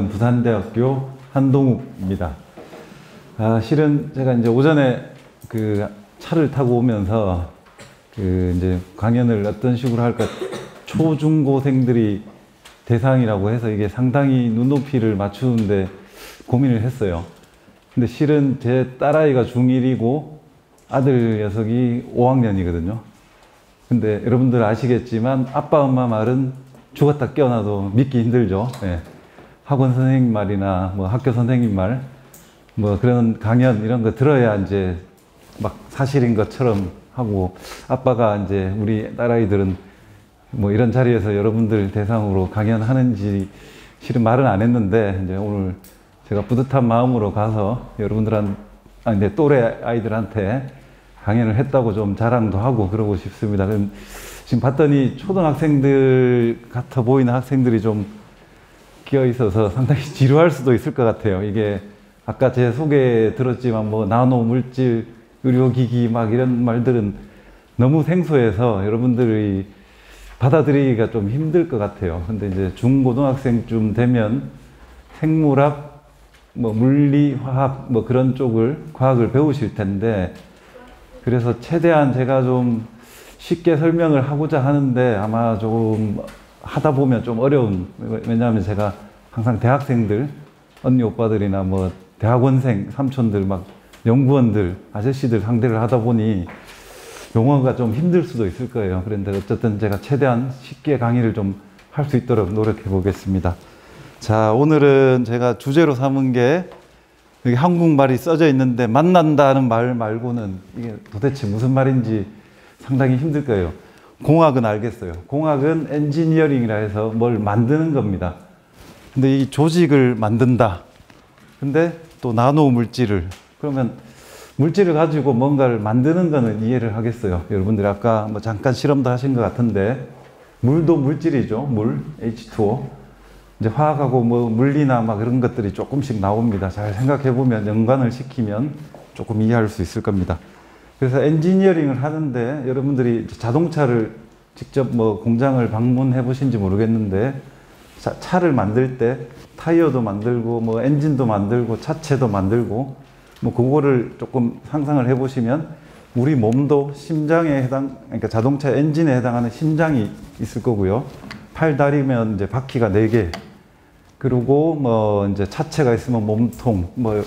저는 부산대학교 한동욱입니다. 실은 제가 이제 오전에 그 차를 타고 오면서 그 이제 강연을 어떤 식으로 할까 초중고생들이 대상이라고 해서 이게 상당히 눈높이를 맞추는데 고민을 했어요. 근데 실은 제 딸아이가 중1이고 아들 녀석이 5학년이거든요. 근데 여러분들 아시겠지만 아빠 엄마 말은 죽었다 깨어나도 믿기 힘들죠. 네. 학원 선생님 말이나 뭐 학교 선생님 말, 뭐 그런 강연 이런 거 들어야 이제 막 사실인 것처럼 하고, 아빠가 이제 우리 딸아이들은 뭐 이런 자리에서 여러분들 대상으로 강연하는지 실은 말은 안 했는데, 이제 오늘 제가 뿌듯한 마음으로 가서 내 또래 아이들한테 강연을 했다고 좀 자랑도 하고 그러고 싶습니다. 지금 봤더니 초등학생들 같아 보이는 학생들이 좀 끼어 있어서 상당히 지루할 수도 있을 것 같아요. 이게 아까 제 소개 들었지만 뭐 나노 물질, 의료기기 막 이런 말들은 너무 생소해서 여러분들이 받아들이기가 좀 힘들 것 같아요. 근데 이제 중고등학생쯤 되면 생물학, 뭐 물리, 화학 뭐 그런 쪽을 과학을 배우실 텐데, 그래서 최대한 제가 좀 쉽게 설명을 하고자 하는데 아마 좀 하다 보면 좀 어려운, 왜냐하면 제가 항상 대학생들, 언니 오빠들이나 뭐 대학원생, 삼촌들 막 연구원들, 아저씨들 상대를 하다 보니 용어가 좀 힘들 수도 있을 거예요. 그런데 어쨌든 제가 최대한 쉽게 강의를 좀 할 수 있도록 노력해 보겠습니다. 자, 오늘은 제가 주제로 삼은 게 여기 한국말이 써져 있는데 만난다는 말 말고는 이게 도대체 무슨 말인지 상당히 힘들 거예요. 공학은 알겠어요. 공학은 엔지니어링이라 해서 뭘 만드는 겁니다. 근데 이 조직을 만든다. 근데 또 나노 물질을, 그러면 물질을 가지고 뭔가를 만드는 거는 이해를 하겠어요. 여러분들이 아까 뭐 잠깐 실험도 하신 것 같은데, 물도 물질이죠. 물, H2O. 이제 화학하고 뭐 물리나 막 그런 것들이 조금씩 나옵니다. 잘 생각해 보면, 연관을 시키면 조금 이해할 수 있을 겁니다. 그래서 엔지니어링을 하는데, 여러분들이 자동차를 직접 뭐 공장을 방문해 보신지 모르겠는데, 차를 만들 때 타이어도 만들고 뭐 엔진도 만들고 차체도 만들고, 뭐 그거를 조금 상상을 해 보시면 우리 몸도 심장에 그러니까 자동차 엔진에 해당하는 심장이 있을 거고요. 팔, 다리면 이제 바퀴가 4개. 그리고 뭐 이제 차체가 있으면 몸통, 뭐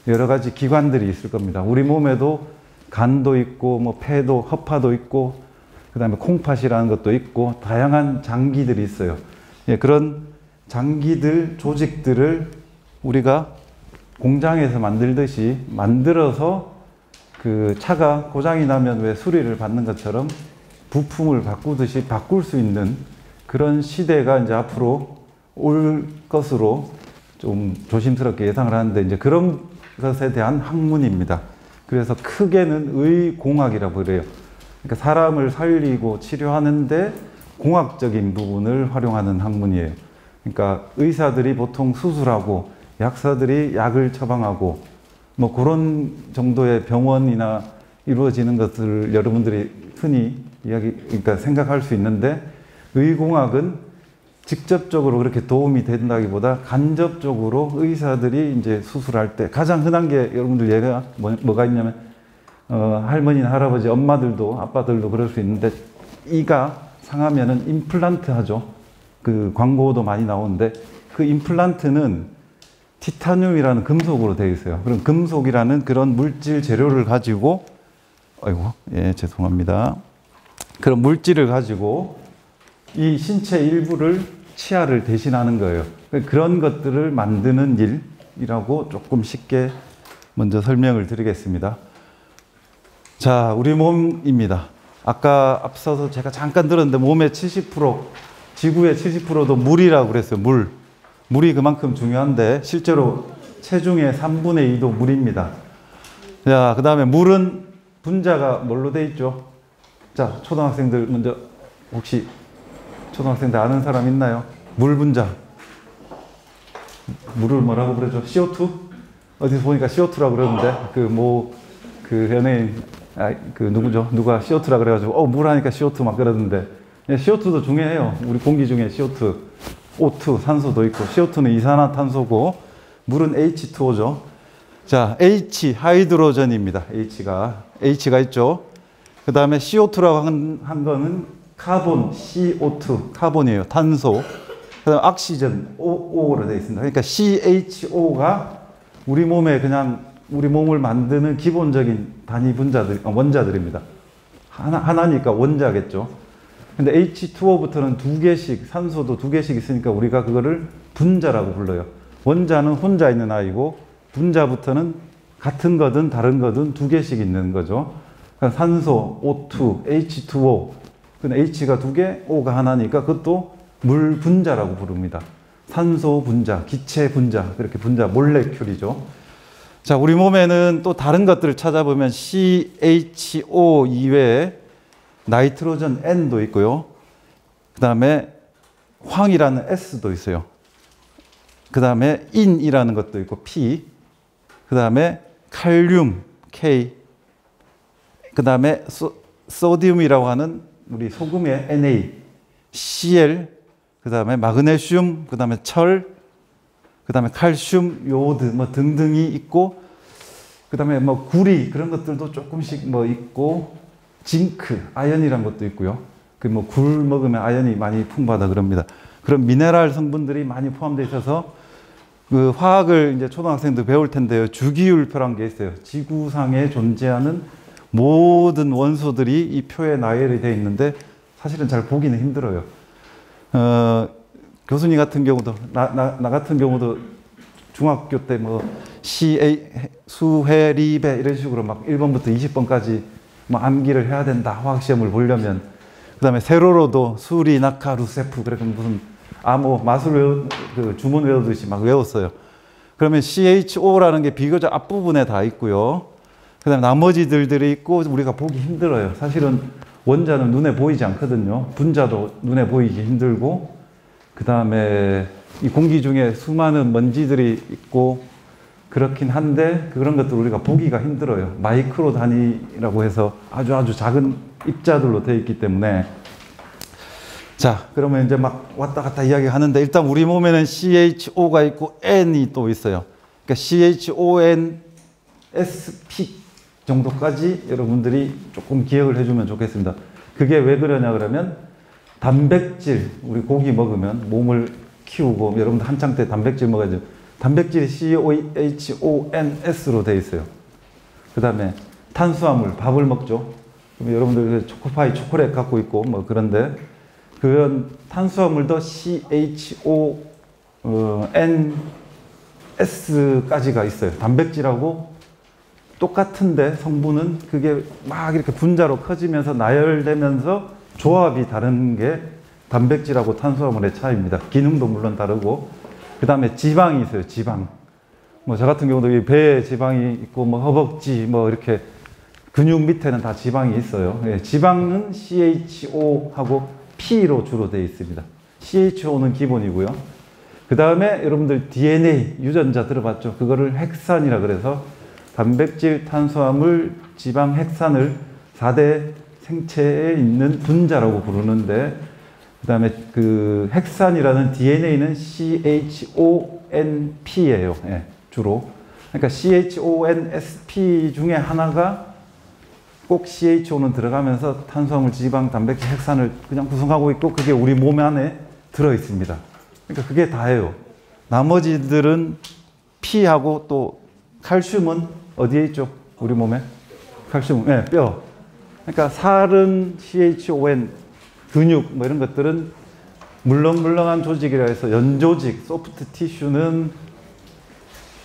여러 가지 기관들이 있을 겁니다. 우리 몸에도 간도 있고, 뭐 폐도, 허파도 있고, 그 다음에 콩팥이라는 것도 있고, 다양한 장기들이 있어요. 예, 그런 장기들, 조직들을 우리가 공장에서 만들듯이 만들어서 그 차가 고장이 나면 왜 수리를 받는 것처럼 부품을 바꾸듯이 바꿀 수 있는 그런 시대가 이제 앞으로 올 것으로 좀 조심스럽게 예상을 하는데, 이제 그런 것에 대한 학문입니다. 그래서 크게는 의공학이라고 그래요. 그러니까 사람을 살리고 치료하는데 공학적인 부분을 활용하는 학문이에요. 그러니까 의사들이 보통 수술하고 약사들이 약을 처방하고 뭐 그런 정도의 병원이나 이루어지는 것을 여러분들이 흔히 그러니까 생각할 수 있는데, 의공학은 직접적으로 그렇게 도움이 된다기보다 간접적으로 의사들이 이제 수술할 때 가장 흔한 게, 여러분들 예가 뭐가 있냐면 할머니나 할아버지, 엄마들도 아빠들도 그럴 수 있는데, 이가 상하면은 임플란트 하죠. 그 광고도 많이 나오는데, 그 임플란트는 티타늄이라는 금속으로 되어 있어요. 그럼 금속이라는 그런 물질 재료를 가지고, 죄송합니다. 그런 물질을 가지고 이 신체 일부를, 치아를 대신하는 거예요. 그런 것들을 만드는 일이라고 조금 쉽게 먼저 설명을 드리겠습니다. 자, 우리 몸입니다. 아까 앞서서 제가 잠깐 들었는데 몸의 70%, 지구의 70%도 물이라고 그랬어요. 물이 그만큼 중요한데 실제로 체중의 3분의 2도 물입니다. 자, 그 다음에 물은 분자가 뭘로 돼 있죠? 자, 초등학생들 먼저, 혹시 초등학생들 아는 사람 있나요? 물 분자. 물을 뭐라고 그러죠? CO2? 어디서 보니까 CO2라고 그러는데, 그 연예인, 누구죠? 누가 CO2라고 그래가지고, 물 하니까 CO2 막 그러는데, CO2도 중요해요. 우리 공기 중에 CO2. O2 산소도 있고, CO2는 이산화탄소고, 물은 H2O죠. 자, H 하이드로전입니다. H가 있죠. 그 다음에 CO2라고 한 거는 카본, CO2 카본이에요. 탄소. 그 다음에 옥시전 O로 되어 있습니다. 그러니까 CHO가 우리 몸에 그냥 우리 몸을 만드는 기본적인 단위 원자들입니다. 하나니까 원자겠죠. 근데 H2O부터는 두 개씩, 산소도 두 개씩 있으니까 우리가 그거를 분자라고 불러요. 원자는 혼자 있는 아이고, 분자부터는 같은 거든 다른 거든 두 개씩 있는 거죠. 그러니까 산소, O2, H2O. 근데 H가 두 개, O가 하나니까 그것도 물 분자라고 부릅니다. 산소 분자, 기체 분자, 그렇게 분자, 몰레큘이죠. 자, 우리 몸에는 또 다른 것들을 찾아보면 CHO 이외에 나이트로전 N도 있고요. 그 다음에 황이라는 S도 있어요. 그 다음에 인이라는 것도 있고 P. 그 다음에 칼륨 K. 그 다음에 소디움이라고 하는 우리 소금의 Na, Cl. 그 다음에 마그네슘, 그 다음에 철, 그 다음에 칼슘, 요오드 뭐 등등이 있고, 그 다음에 뭐 구리 그런 것들도 조금씩 뭐 있고, 징크, 아연이란 것도 있고요. 그 뭐 굴 먹으면 아연이 많이 풍부하다 그럽니다. 그런 미네랄 성분들이 많이 포함되어 있어서 그 화학을 이제 초등학생들 배울 텐데요. 주기율표란 게 있어요. 지구상에 존재하는 모든 원소들이 이 표에 나열이 되어 있는데 사실은 잘 보기는 힘들어요. 교수님 같은 경우도 나 같은 경우도 중학교 때 뭐 수해, 리배 이런 식으로 막 1번부터 20번까지 뭐 암기를 해야 된다. 화학시험을 보려면. 그 다음에 세로로도 수리, 낙하, 루세프 그렇게 무슨 암호 마술 그 주문 외우듯이 막 외웠어요. 그러면 CHO라는 게 비교적 앞부분에 다 있고요. 그 다음에 나머지들이 있고 우리가 보기 힘들어요. 사실은 원자는 눈에 보이지 않거든요. 분자도 눈에 보이기 힘들고, 그 다음에 이 공기 중에 수많은 먼지들이 있고 그렇긴 한데 그런 것들 우리가 보기가 힘들어요. 마이크로 단위라고 해서 아주 작은 입자들로 되어 있기 때문에. 자, 그러면 이제 막 왔다 갔다 이야기하는데 일단 우리 몸에는 CHO가 있고 N이 또 있어요. 그러니까 CHON, SP 정도까지 여러분들이 조금 기억을 해주면 좋겠습니다. 그게 왜 그러냐 그러면 단백질, 우리 고기 먹으면 몸을 키우고 여러분들 한창 때 단백질 먹어야죠. 단백질이 CHONS로 되어 있어요. 그 다음에 탄수화물, 밥을 먹죠. 그럼 여러분들 초코파이, 초콜릿 갖고 있고 뭐 그런데 그런 탄수화물도 CHONS까지가 있어요. 단백질하고 똑같은데 성분은 그게 막 이렇게 분자로 커지면서 나열되면서 조합이 다른 게 단백질하고 탄수화물의 차이입니다. 기능도 물론 다르고. 그 다음에 지방이 있어요. 지방. 뭐 저 같은 경우도 배에 지방이 있고 뭐 허벅지 뭐 이렇게 근육 밑에는 다 지방이 있어요. 예, 지방은 CHO하고 P로 주로 되어 있습니다. CHO는 기본이고요. 그 다음에 여러분들 DNA 유전자 들어봤죠? 그거를 핵산이라 그래서 단백질, 탄수화물, 지방, 핵산을 4대 생체에 있는 분자라고 부르는데, 그 다음에 그 핵산이라는 DNA는 CHONP예요. 예, 주로. 그러니까 CHONSP 중에 하나가 꼭 CHO는 들어가면서 탄수화물, 지방, 단백질, 핵산을 그냥 구성하고 있고 그게 우리 몸 안에 들어 있습니다. 그러니까 그게 다예요. 나머지들은 P하고 또 칼슘은 어디에 있죠? 우리 몸에? 칼슘, 네, 뼈. 그러니까 살은 CHON, 근육 뭐 이런 것들은 물렁물렁한 조직이라 해서 연조직, 소프트 티슈는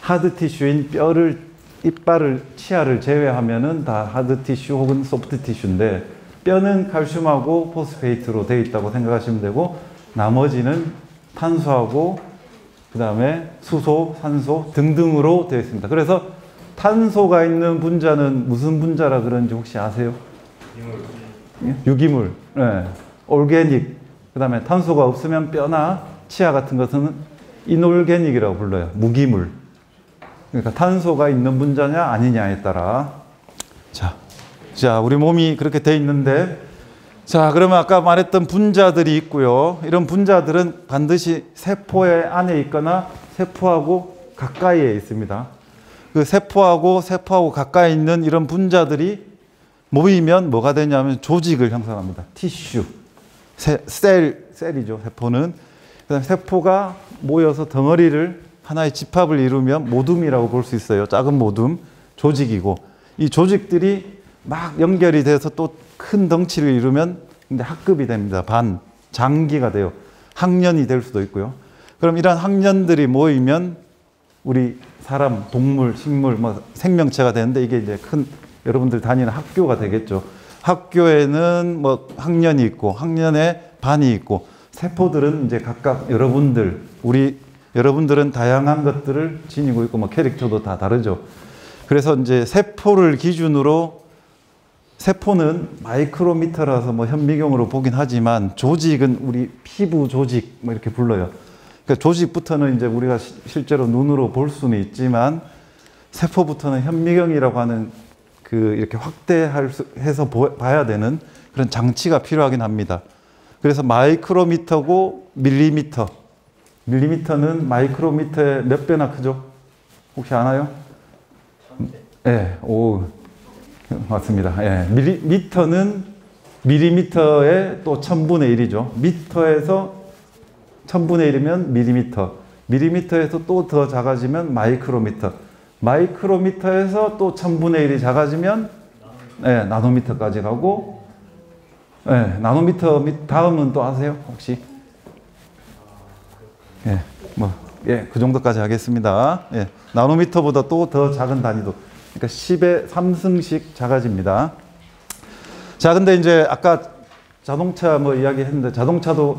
하드 티슈인 뼈를, 이빨을, 치아를 제외하면은 다 하드 티슈 혹은 소프트 티슈인데 뼈는 칼슘하고 포스페이트로 되어 있다고 생각하시면 되고 나머지는 탄수하고 그 다음에 수소, 산소 등등으로 되어 있습니다. 그래서 탄소가 있는 분자는 무슨 분자라 그런지 혹시 아세요? 유기물, 네. 올게닉. 그 다음에 탄소가 없으면 뼈나 치아 같은 것은 인올게닉이라고 불러요. 무기물. 그러니까 탄소가 있는 분자냐 아니냐에 따라. 자, 우리 몸이 그렇게 돼 있는데, 자, 그러면 아까 말했던 분자들이 있고요. 이런 분자들은 반드시 세포의 안에 있거나 세포하고 가까이에 있습니다. 그 세포하고 가까이 있는 이런 분자들이 모이면 뭐가 되냐면 조직을 형성합니다. 티슈, 셀이죠. 세포는. 그다음에 세포가 모여서 덩어리를 하나의 집합을 이루면 모둠이라고 볼 수 있어요. 작은 모둠, 조직이고 이 조직들이 막 연결이 돼서 또 큰 덩치를 이루면 근데 학급이 됩니다. 장기가 돼요. 학년이 될 수도 있고요. 그럼 이런 학년들이 모이면 우리 사람, 동물, 식물, 뭐 생명체가 되는데 이게 이제 큰 여러분들 다니는 학교가 되겠죠. 학교에는 뭐 학년이 있고 학년에 반이 있고 세포들은 이제 각각 여러분들은 다양한 것들을 지니고 있고 뭐 캐릭터도 다 다르죠. 그래서 이제 세포를 기준으로 세포는 마이크로미터라서 뭐 현미경으로 보긴 하지만 조직은 우리 피부 조직 뭐 이렇게 불러요. 그러니까 조직부터는 이제 우리가 실제로 눈으로 볼 수는 있지만 세포부터는 현미경이라고 하는 그 이렇게 확대해서 봐야 되는 그런 장치가 필요하긴 합니다. 그래서 마이크로미터고 밀리미터. 밀리미터는 마이크로미터의 몇 배나 크죠? 혹시 아나요? 네, 오, 맞습니다. 예, 미터는 밀리미터의 또 1000분의 1이죠. 미터에서 1000분의 1이면 밀리미터. 밀리미터에서 또 더 작아지면 마이크로미터. 마이크로미터에서 또 1000분의 1이 작아지면 예, 나노미터까지 가고 예, 나노미터 다음은 또 아세요? 혹시? 예, 그 정도까지 하겠습니다. 예, 나노미터보다 또 더 작은 단위도 그러니까 10의 3승씩 작아집니다. 자, 근데 이제 아까 자동차 뭐 이야기했는데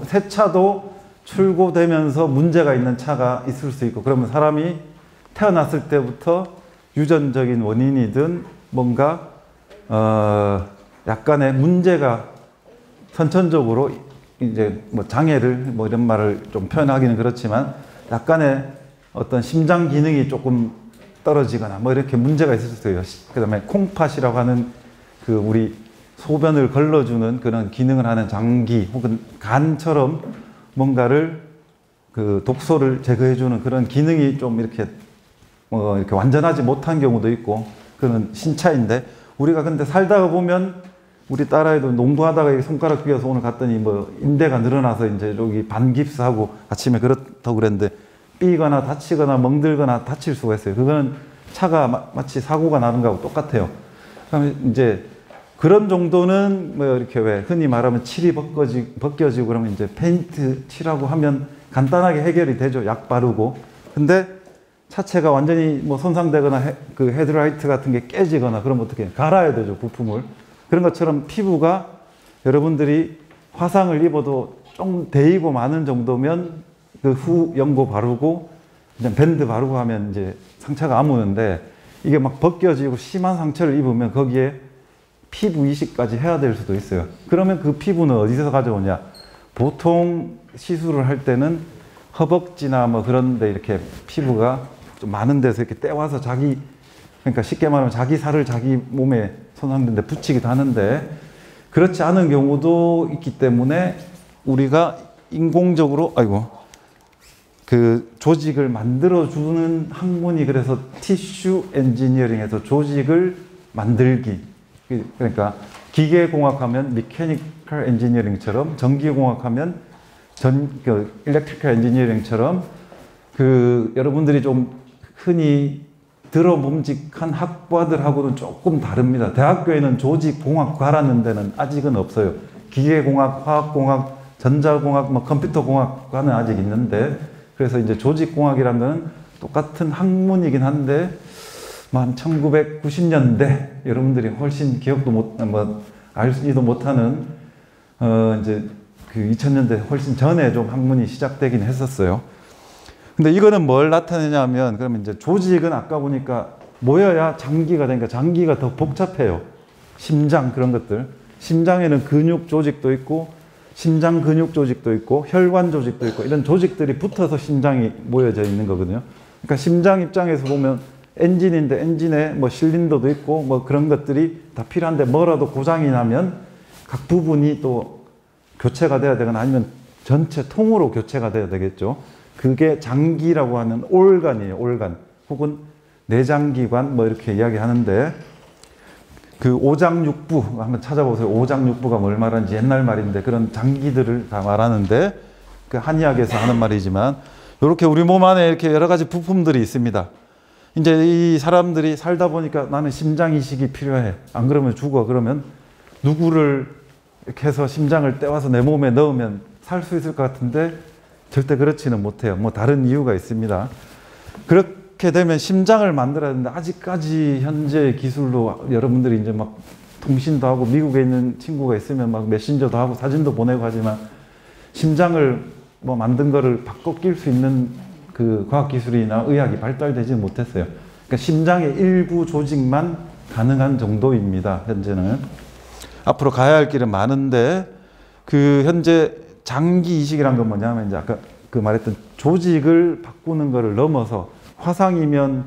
새 차도 출고되면서 문제가 있는 차가 있을 수 있고 그러면 사람이 태어났을 때부터 유전적인 원인이든 뭔가 약간의 문제가 선천적으로 이제 뭐 장애를 뭐 이런 말을 좀 표현하기는 그렇지만 약간의 어떤 심장 기능이 조금 떨어지거나 뭐 이렇게 문제가 있을 수 있어요. 그다음에 콩팥이라고 하는 그 우리 소변을 걸러주는 그런 기능을 하는 장기 혹은 간처럼 뭔가를 그 독소를 제거해주는 그런 기능이 좀 이렇게 이렇게 완전하지 못한 경우도 있고 그런 신차인데 우리가 근데 살다가 보면 우리 딸아이도 농구하다가 손가락 휘어서 오늘 갔더니 뭐 인대가 늘어나서 이제 여기 반깁스하고 아침에 그렇다고 그랬는데 삐거나 다치거나 멍들거나 다칠 수가 있어요. 그거는 차가 마치 사고가 나는 거하고 똑같아요. 그러면 이제 그런 정도는 뭐 이렇게 왜 흔히 말하면 칠이 벗겨지고 그러면 이제 페인트 칠하고 하면 간단하게 해결이 되죠. 약 바르고. 근데 차체가 완전히 뭐 손상되거나 그 헤드라이트 같은 게 깨지거나 그러면 어떻게 갈아야 되죠. 부품을. 그런 것처럼 피부가 여러분들이 화상을 입어도 좀 데이고 마는 정도면 그 후 연고 바르고 그냥 밴드 바르고 하면 이제 상처가 아무는데 이게 막 벗겨지고 심한 상처를 입으면 거기에 피부 이식까지 해야 될 수도 있어요. 그러면 그 피부는 어디서 가져오냐? 보통 시술을 할 때는 허벅지나 뭐 그런 데 이렇게 피부가 좀 많은 데서 이렇게 떼와서 그러니까 쉽게 말하면 자기 살을 자기 몸에 손상된 데 붙이기도 하는데 그렇지 않은 경우도 있기 때문에 우리가 인공적으로 그 조직을 만들어주는 학문이 그래서 티슈 엔지니어링에서 조직을 만들기 그러니까 기계공학하면 미케니컬 엔지니어링처럼 전기공학하면 일렉트리컬 엔지니어링처럼 그 여러분들이 좀 흔히 들어봄직한 학과들하고는 조금 다릅니다. 대학교에는 조직공학과라는 데는 아직은 없어요. 기계공학, 화학공학, 전자공학, 뭐 컴퓨터공학과는 아직 있는데 그래서 이제 조직공학이라는 거는 똑같은 학문이긴 한데 한 1990년대 여러분들이 훨씬 기억도 알지도 못하는 이제 그 2000년대 훨씬 전에 좀 학문이 시작되긴 했었어요. 근데 이거는 뭘 나타내냐면 그러면 이제 조직은 아까 보니까 모여야 장기가 되니까 장기가 더 복잡해요. 심장 그런 것들. 심장에는 근육 조직도 있고 심장 근육 조직도 있고 혈관 조직도 있고 이런 조직들이 붙어서 심장이 모여져 있는 거거든요. 그러니까 심장 입장에서 보면 엔진인데 엔진에 뭐 실린더도 있고 뭐 그런 것들이 다 필요한데 뭐라도 고장이 나면 각 부분이 또 교체가 돼야 되거나 아니면 전체 통으로 교체가 돼야 되겠죠. 그게 장기라고 하는 올간이에요. 올간 혹은 내장기관 뭐 이렇게 이야기하는데, 그 오장육부 한번 찾아보세요. 오장육부가 뭘 말하는지 옛날 말인데 그런 장기들을 다 말하는데, 그 한의학에서 하는 말이지만 이렇게 우리 몸 안에 이렇게 여러 가지 부품들이 있습니다. 이제 이 사람들이 살다 보니까 나는 심장 이식이 필요해, 안 그러면 죽어, 그러면 누구를 이렇게 해서 심장을 떼와서 내 몸에 넣으면 살 수 있을 것 같은데 절대 그렇지는 못해요. 뭐 다른 이유가 있습니다. 그렇게 되면 심장을 만들어야 되는데 아직까지 현재 기술로 여러분들이 이제 막 통신도 하고 미국에 있는 친구가 있으면 막 메신저도 하고 사진도 보내고 하지만 심장을 뭐 만든 거를 바꿔 낄 수 있는 그 과학기술이나 의학이 발달되지 못했어요. 그러니까 심장의 일부 조직만 가능한 정도입니다. 현재는. 앞으로 가야 할 길은 많은데, 그 현재 장기 이식이란 건 뭐냐면 이제 아까 그 말했던 조직을 바꾸는 거를 넘어서, 화상이면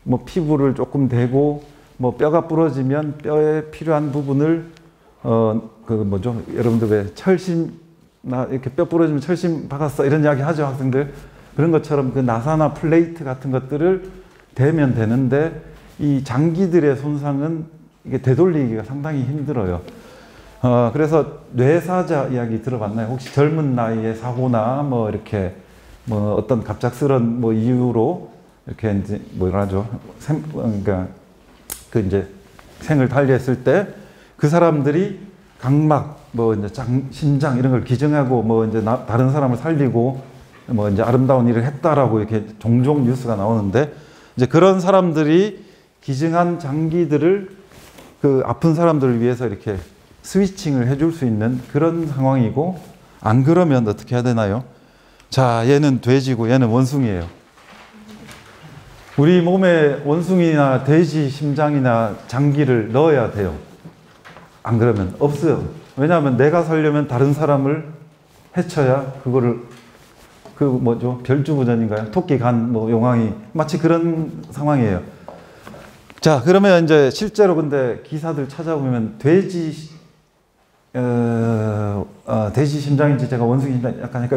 뭐 피부를 조금 대고 뭐 뼈가 부러지면 뼈에 필요한 부분을 그 뭐죠? 여러분들 왜 철심, 나 이렇게 뼈 부러지면 철심 박았어 이런 이야기 하죠, 학생들. 그런 것처럼 그 나사나 플레이트 같은 것들을 대면 되는데, 이 장기들의 손상은 이게 되돌리기가 상당히 힘들어요. 그래서 뇌사자 이야기 들어봤나요? 혹시 젊은 나이에 사고나 뭐 이렇게 뭐 어떤 갑작스런 뭐 이유로 이렇게 이제 뭐라 하죠? 그러니까 그 이제 생을 달리했을 때 그 사람들이 각막 뭐 이제 심장 이런 걸 기증하고 뭐 이제 다른 사람을 살리고 뭐 이제 아름다운 일을 했다라고 이렇게 종종 뉴스가 나오는데, 이제 그런 사람들이 기증한 장기들을 그 아픈 사람들을 위해서 이렇게 스위칭을 해줄 수 있는 그런 상황이고, 안 그러면 어떻게 해야 되나요? 자, 얘는 돼지고 얘는 원숭이에요. 우리 몸에 원숭이나 돼지 심장이나 장기를 넣어야 돼요. 안 그러면 없어요. 왜냐하면 내가 살려면 다른 사람을 해쳐야 그거를, 그 뭐죠? 별주부전인가요? 토끼 간 뭐 용왕이 마치 그런 상황이에요. 자, 그러면 이제 실제로 근데 기사들 찾아보면 돼지 심장인지 제가 원숭이 심장 약간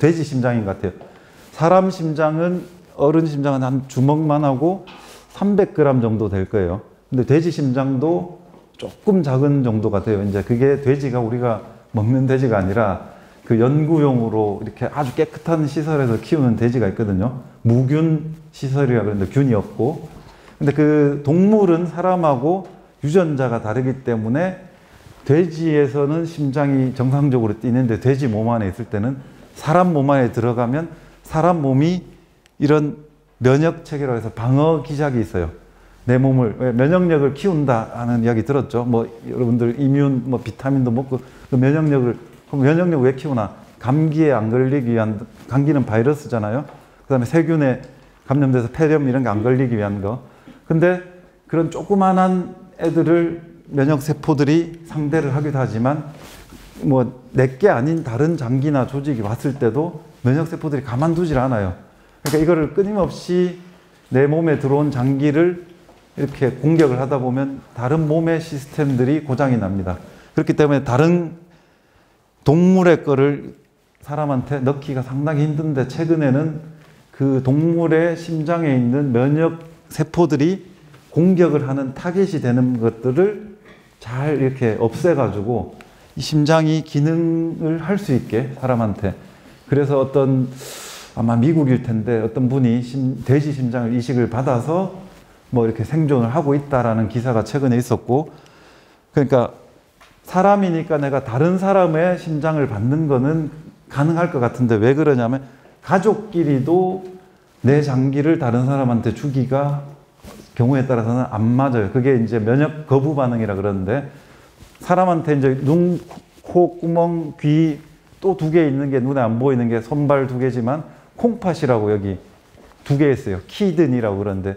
돼지 심장인 것 같아요. 사람 심장은, 어른 심장은 한 주먹만 하고 300g 정도 될 거예요. 근데 돼지 심장도 조금 작은 정도가 돼요. 이제 그게 돼지가 우리가 먹는 돼지가 아니라 그 연구용으로 이렇게 아주 깨끗한 시설에서 키우는 돼지가 있거든요. 무균 시설이라 그러는데 균이 없고. 근데 그 동물은 사람하고 유전자가 다르기 때문에 돼지에서는 심장이 정상적으로 뛰는데 돼지 몸 안에 있을 때는 사람 몸 안에 들어가면 사람 몸이 이런 면역체계라고 해서 방어 기작이 있어요. 내 몸을, 면역력을 키운다 하는 이야기 들었죠. 뭐 여러분들 이뮨 뭐 비타민도 먹고 그 면역력을, 그럼 면역력 왜 키우나? 감기에 안 걸리기 위한, 감기는 바이러스잖아요. 그 다음에 세균에 감염돼서 폐렴 이런 게 안 걸리기 위한 거. 근데 그런 조그만한 애들을 면역세포들이 상대를 하기도 하지만 뭐 내게 아닌 다른 장기나 조직이 왔을 때도 면역세포들이 가만두질 않아요. 그러니까 이거를 끊임없이 내 몸에 들어온 장기를 이렇게 공격을 하다 보면 다른 몸의 시스템들이 고장이 납니다. 그렇기 때문에 다른 동물의 거를 사람한테 넣기가 상당히 힘든데, 최근에는 그 동물의 심장에 있는 면역 세포들이 공격을 하는 타겟이 되는 것들을 잘 이렇게 없애가지고 이 심장이 기능을 할 수 있게 사람한테. 그래서 어떤, 아마 미국일 텐데 어떤 분이 돼지 심장을 이식을 받아서 뭐 이렇게 생존을 하고 있다라는 기사가 최근에 있었고, 그러니까 사람이니까 내가 다른 사람의 심장을 받는 거는 가능할 것 같은데 왜 그러냐면, 가족끼리도 내 장기를 다른 사람한테 주기가 경우에 따라서는 안 맞아요. 그게 이제 면역 거부 반응이라 그러는데, 사람한테 이제 눈, 코, 구멍, 귀 또 2개 있는 게, 눈에 안 보이는 게 손발 2개지만 콩팥이라고 여기 2개 있어요. 키드니라고 그러는데,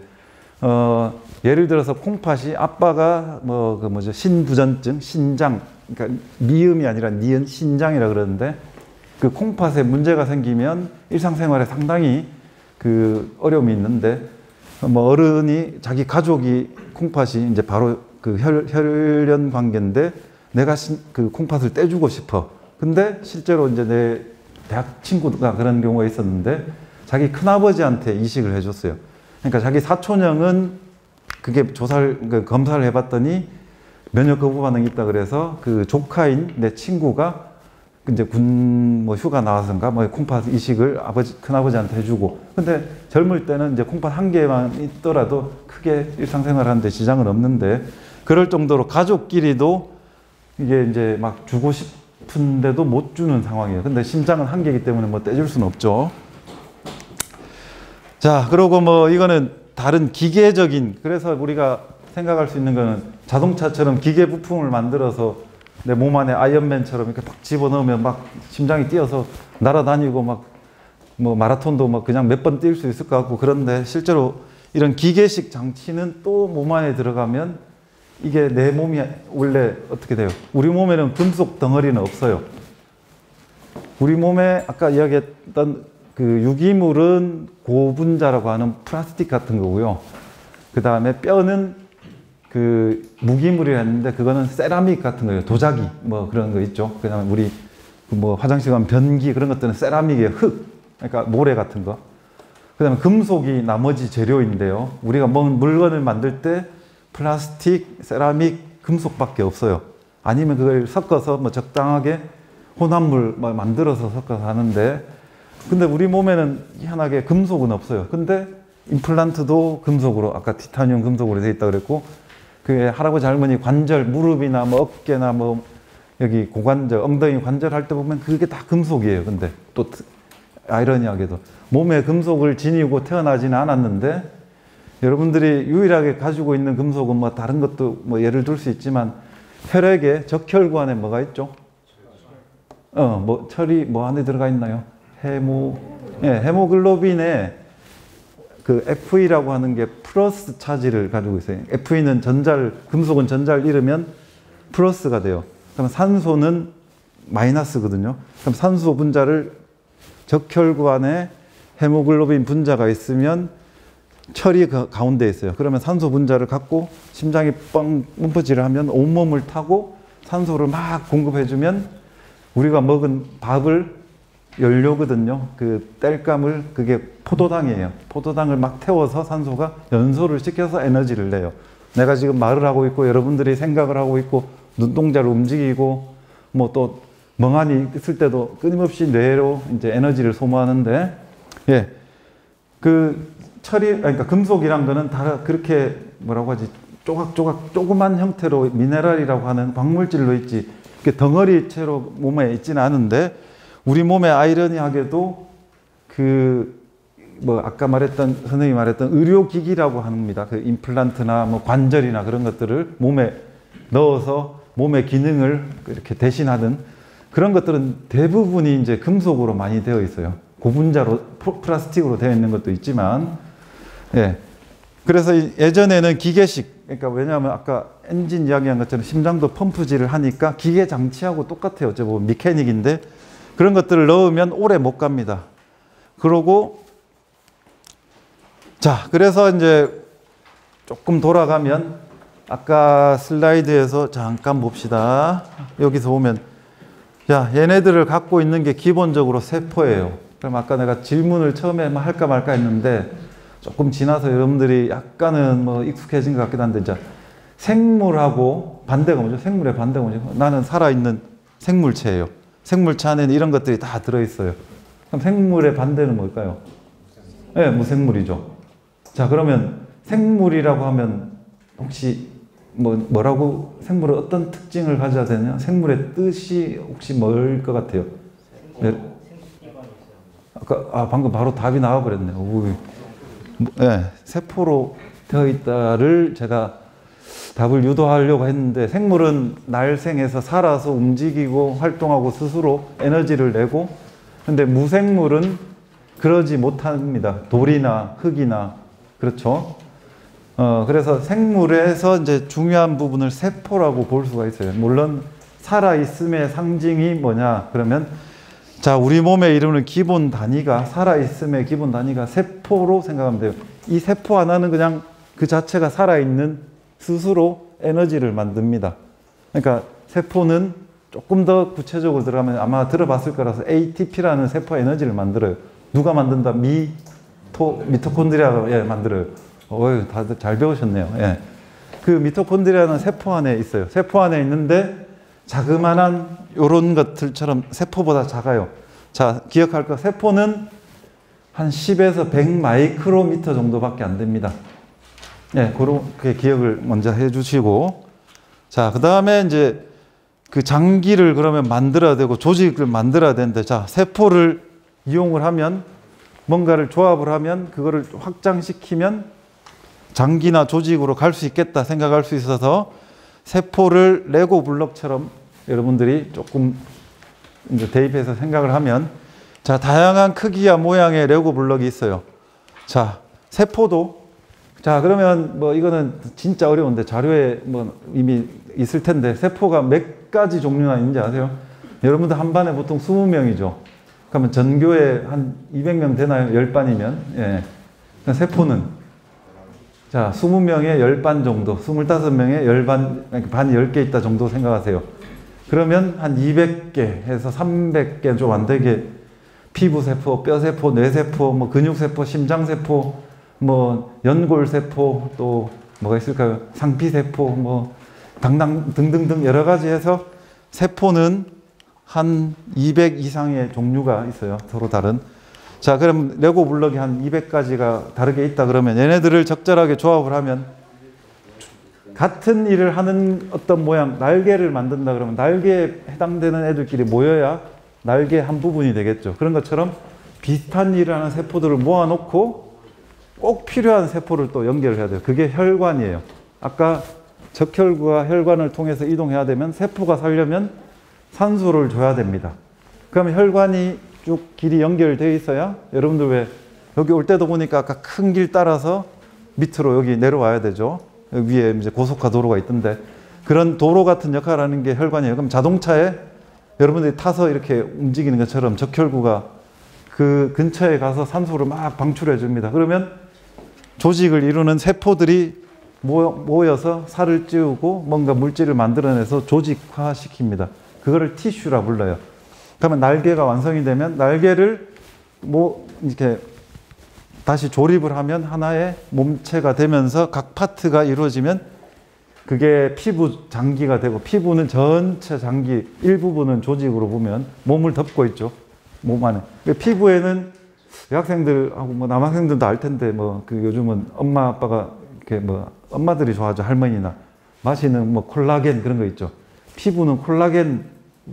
예를 들어서 콩팥이 아빠가 뭐 그 뭐죠, 신부전증, 신장, 그러니까 미음이 아니라 니은, 신장이라 그러는데, 그 콩팥에 문제가 생기면 일상생활에 상당히 그 어려움이 있는데, 뭐 어른이 자기 가족이 콩팥이 이제 바로 그 혈연 관계인데 내가 그 콩팥을 떼주고 싶어. 근데 실제로 이제 내 대학 친구가 그런 경우가 있었는데 자기 큰아버지한테 이식을 해줬어요. 그러니까 자기 사촌형은 그게 검사를 해봤더니 면역 거부 반응이 있다 그래서 그 조카인 내 친구가 이제 군 휴가 나와서인가 콩팥 이식을 큰아버지한테 해주고, 근데 젊을 때는 이제 콩팥 한 개만 있더라도 크게 일상생활 하는데 지장은 없는데, 그럴 정도로 가족끼리도 이게 이제 막 주고 싶은데도 못 주는 상황이에요. 근데 심장은 한 개이기 때문에 뭐 떼줄 수는 없죠. 자, 그리고 이거는 다른 기계적인, 그래서 우리가 생각할 수 있는 거는 자동차처럼 기계 부품을 만들어서 내 몸 안에 아이언맨처럼 이렇게 막 집어넣으면 막 심장이 뛰어서 날아다니고 마라톤도 그냥 몇 번 뛸 수 있을 것 같고, 그런데 실제로 이런 기계식 장치는 또 몸 안에 들어가면 이게 내 몸이 원래 어떻게 돼요? 우리 몸에는 금속 덩어리는 없어요. 우리 몸에 아까 이야기했던 그 유기물은 고분자라고 하는 플라스틱 같은 거고요. 그 다음에 뼈는 그 무기물이라 했는데 그거는 세라믹 같은 거예요. 도자기 그런 거 있죠. 그다음에 우리 화장실 가면 변기 그런 것들은 세라믹이에요. 흙, 그러니까 모래 같은 거. 그다음에 금속이 나머지 재료인데요. 우리가 물건을 만들 때 플라스틱, 세라믹, 금속밖에 없어요. 아니면 그걸 섞어서 적당하게 혼합물 만들어서 섞어서 하는데, 근데 우리 몸에는 희한하게 금속은 없어요. 근데 임플란트도 금속으로, 아까 티타늄 금속으로 되어 있다고 그랬고, 그 할아버지 할머니 관절, 무릎이나 어깨나 여기 고관절, 엉덩이 관절 할 때 보면 그게 다 금속이에요. 근데 또 아이러니하게도 몸에 금속을 지니고 태어나지는 않았는데, 여러분들이 유일하게 가지고 있는 금속은 다른 것도 예를 들 수 있지만, 혈액에 적혈구 안에 뭐가 있죠? 철이 안에 들어가 있나요? 헤모글로빈에 그 Fe라고 하는 게 플러스 차지를 가지고 있어요. Fe는 금속은 전자를 잃으면 플러스가 돼요. 그럼 산소는 마이너스거든요. 그럼 산소 분자를 적혈구 안에 헤모글로빈 분자가 있으면 철이 그 가운데 있어요. 그러면 산소 분자를 갖고 심장이 뻥 문퍼질을 하면 온몸을 타고 산소를 막 공급해주면 우리가 먹은 밥을 연료거든요. 그 땔감을, 그게 포도당이에요. 포도당을 막 태워서 산소가 연소를 시켜서 에너지를 내요. 내가 지금 말을 하고 있고 여러분들이 생각을 하고 있고 눈동자를 움직이고 또 멍하니 있을 때도 끊임없이 뇌로 이제 에너지를 소모하는데, 그 그러니까 금속이란 거는 다 그렇게 조각조각 조그만 형태로 미네랄이라고 하는 광물질로 있지, 덩어리체로 몸에 있지는 않은데, 우리 몸에 아이러니하게도 아까 선생님이 말했던 의료기기라고 합니다. 그 임플란트나 관절이나 그런 것들을 몸에 넣어서 몸의 기능을 이렇게 대신하는 그런 것들은 대부분이 이제 금속으로 많이 되어 있어요. 고분자로, 플라스틱으로 되어 있는 것도 있지만, 그래서 예전에는 기계식, 그러니까 왜냐하면 아까 엔진 이야기한 것처럼 심장도 펌프질을 하니까 기계 장치하고 똑같아요. 어째 보면 미케닉인데, 그런 것들을 넣으면 오래 못 갑니다. 그러고, 그래서 이제 조금 돌아가면 아까 슬라이드에서 잠깐 봅시다. 여기서 보면, 얘네들을 갖고 있는 게 기본적으로 세포예요. 그럼 아까 내가 질문을 처음에 할까 말까 했는데, 조금 지나서 여러분들이 약간은 익숙해진 것 같기도 한데, 생물하고 반대가 뭐죠? 생물의 반대가 뭐죠? 나는 살아있는 생물체예요. 생물체 안에는 이런 것들이 다 들어있어요. 그럼 생물의 반대는 뭘까요? 무생물이죠. 그러면 생물이라고 하면 혹시 뭐라고, 생물은 어떤 특징을 가져야 되냐? 생물의 뜻이 혹시 뭘 것 같아요? 방금 바로 답이 나와버렸네요. 세포로 되어 있다를 제가 답을 유도하려고 했는데, 생물은 날생에서 살아서 움직이고 활동하고 스스로 에너지를 내고, 근데 무생물은 그러지 못합니다. 돌이나 흙이나, 그렇죠? 그래서 생물에서 이제 중요한 부분을 세포라고 볼 수가 있어요. 물론 살아있음의 상징이 뭐냐 그러면, 우리 몸에 이루는 기본 단위가, 살아있음의 기본 단위가 세포로 생각하면 돼요. 이 세포 하나는 그냥 그 자체가 살아있는, 스스로 에너지를 만듭니다. 그러니까 세포는 조금 더 구체적으로 들어가면 아마 들어봤을 거라서 ATP라는 세포 에너지를 만들어요. 누가 만든다? 미토콘드리아가 예, 만들어요. 다들 잘 배우셨네요. 예. 그 미토콘드리아는 세포 안에 있어요. 세포 안에 있는데 자그만한 요런 것들처럼 세포보다 작아요. 자, 기억할 거 세포는 한 10에서 100 마이크로미터 정도밖에 안 됩니다. 예, 그렇게 기억을 먼저 해 주시고 자, 그 다음에 이제 그 장기를 그러면 만들어야 되고 조직을 만들어야 되는데 자, 세포를 이용을 하면 뭔가를 조합을 하면 그거를 확장시키면 장기나 조직으로 갈 수 있겠다 생각할 수 있어서 세포를 레고 블록처럼 여러분들이 조금 이제 대입해서 생각을 하면 자, 다양한 크기와 모양의 레고 블록이 있어요. 자, 세포도 자, 그러면 뭐 이거는 진짜 어려운데 자료에 뭐 이미 있을 텐데 세포가 몇 가지 종류나 있는지 아세요? 여러분들 한 반에 보통 20명이죠. 그러면 전교에 한 200명 되나요? 10반이면. 예. 세포는 자, 20명에 10반 정도, 25명에 10반, 반이 10개 있다 정도 생각하세요. 그러면 한 200개 해서 300개 좀 안 되게 피부세포, 뼈세포, 뇌세포, 뭐 근육세포, 심장세포, 뭐 연골세포, 또 뭐가 있을까요? 상피세포, 뭐 등등등 여러 가지 해서 세포는 한 200 이상의 종류가 있어요. 서로 다른. 자, 그럼 레고 블록이 한 200가지가 다르게 있다 그러면 얘네들을 적절하게 조합을 하면 같은 일을 하는 어떤 모양, 날개를 만든다 그러면 날개에 해당되는 애들끼리 모여야 날개 한 부분이 되겠죠. 그런 것처럼 비슷한 일을 하는 세포들을 모아놓고 꼭 필요한 세포를 또 연결을 해야 돼요. 그게 혈관이에요. 아까 적혈구가 혈관을 통해서 이동해야 되면 세포가 살려면 산소를 줘야 됩니다. 그러면 혈관이 쭉 길이 연결되어 있어야 여러분들 왜 여기 올 때도 보니까 아까 큰 길 따라서 밑으로 여기 내려와야 되죠. 여기 위에 이제 고속화 도로가 있던데 그런 도로 같은 역할을 하는 게 혈관이에요. 그럼 자동차에 여러분들이 타서 이렇게 움직이는 것처럼 적혈구가 그 근처에 가서 산소를 막 방출해 줍니다. 그러면 조직을 이루는 세포들이 모여서 살을 찌우고 뭔가 물질을 만들어내서 조직화 시킵니다. 그거를 티슈라 불러요. 그러면 날개가 완성이 되면 날개를 뭐 이렇게 다시 조립을 하면 하나의 몸체가 되면서 각 파트가 이루어지면 그게 피부 장기가 되고 피부는 전체 장기 일부분은 조직으로 보면 몸을 덮고 있죠. 몸 안에. 피부에는 여학생들하고 뭐 남학생들도 알 텐데 뭐 그 요즘은 엄마 아빠가 이렇게 뭐 엄마들이 좋아하죠. 할머니나 마시는 뭐 콜라겐 그런 거 있죠. 피부는 콜라겐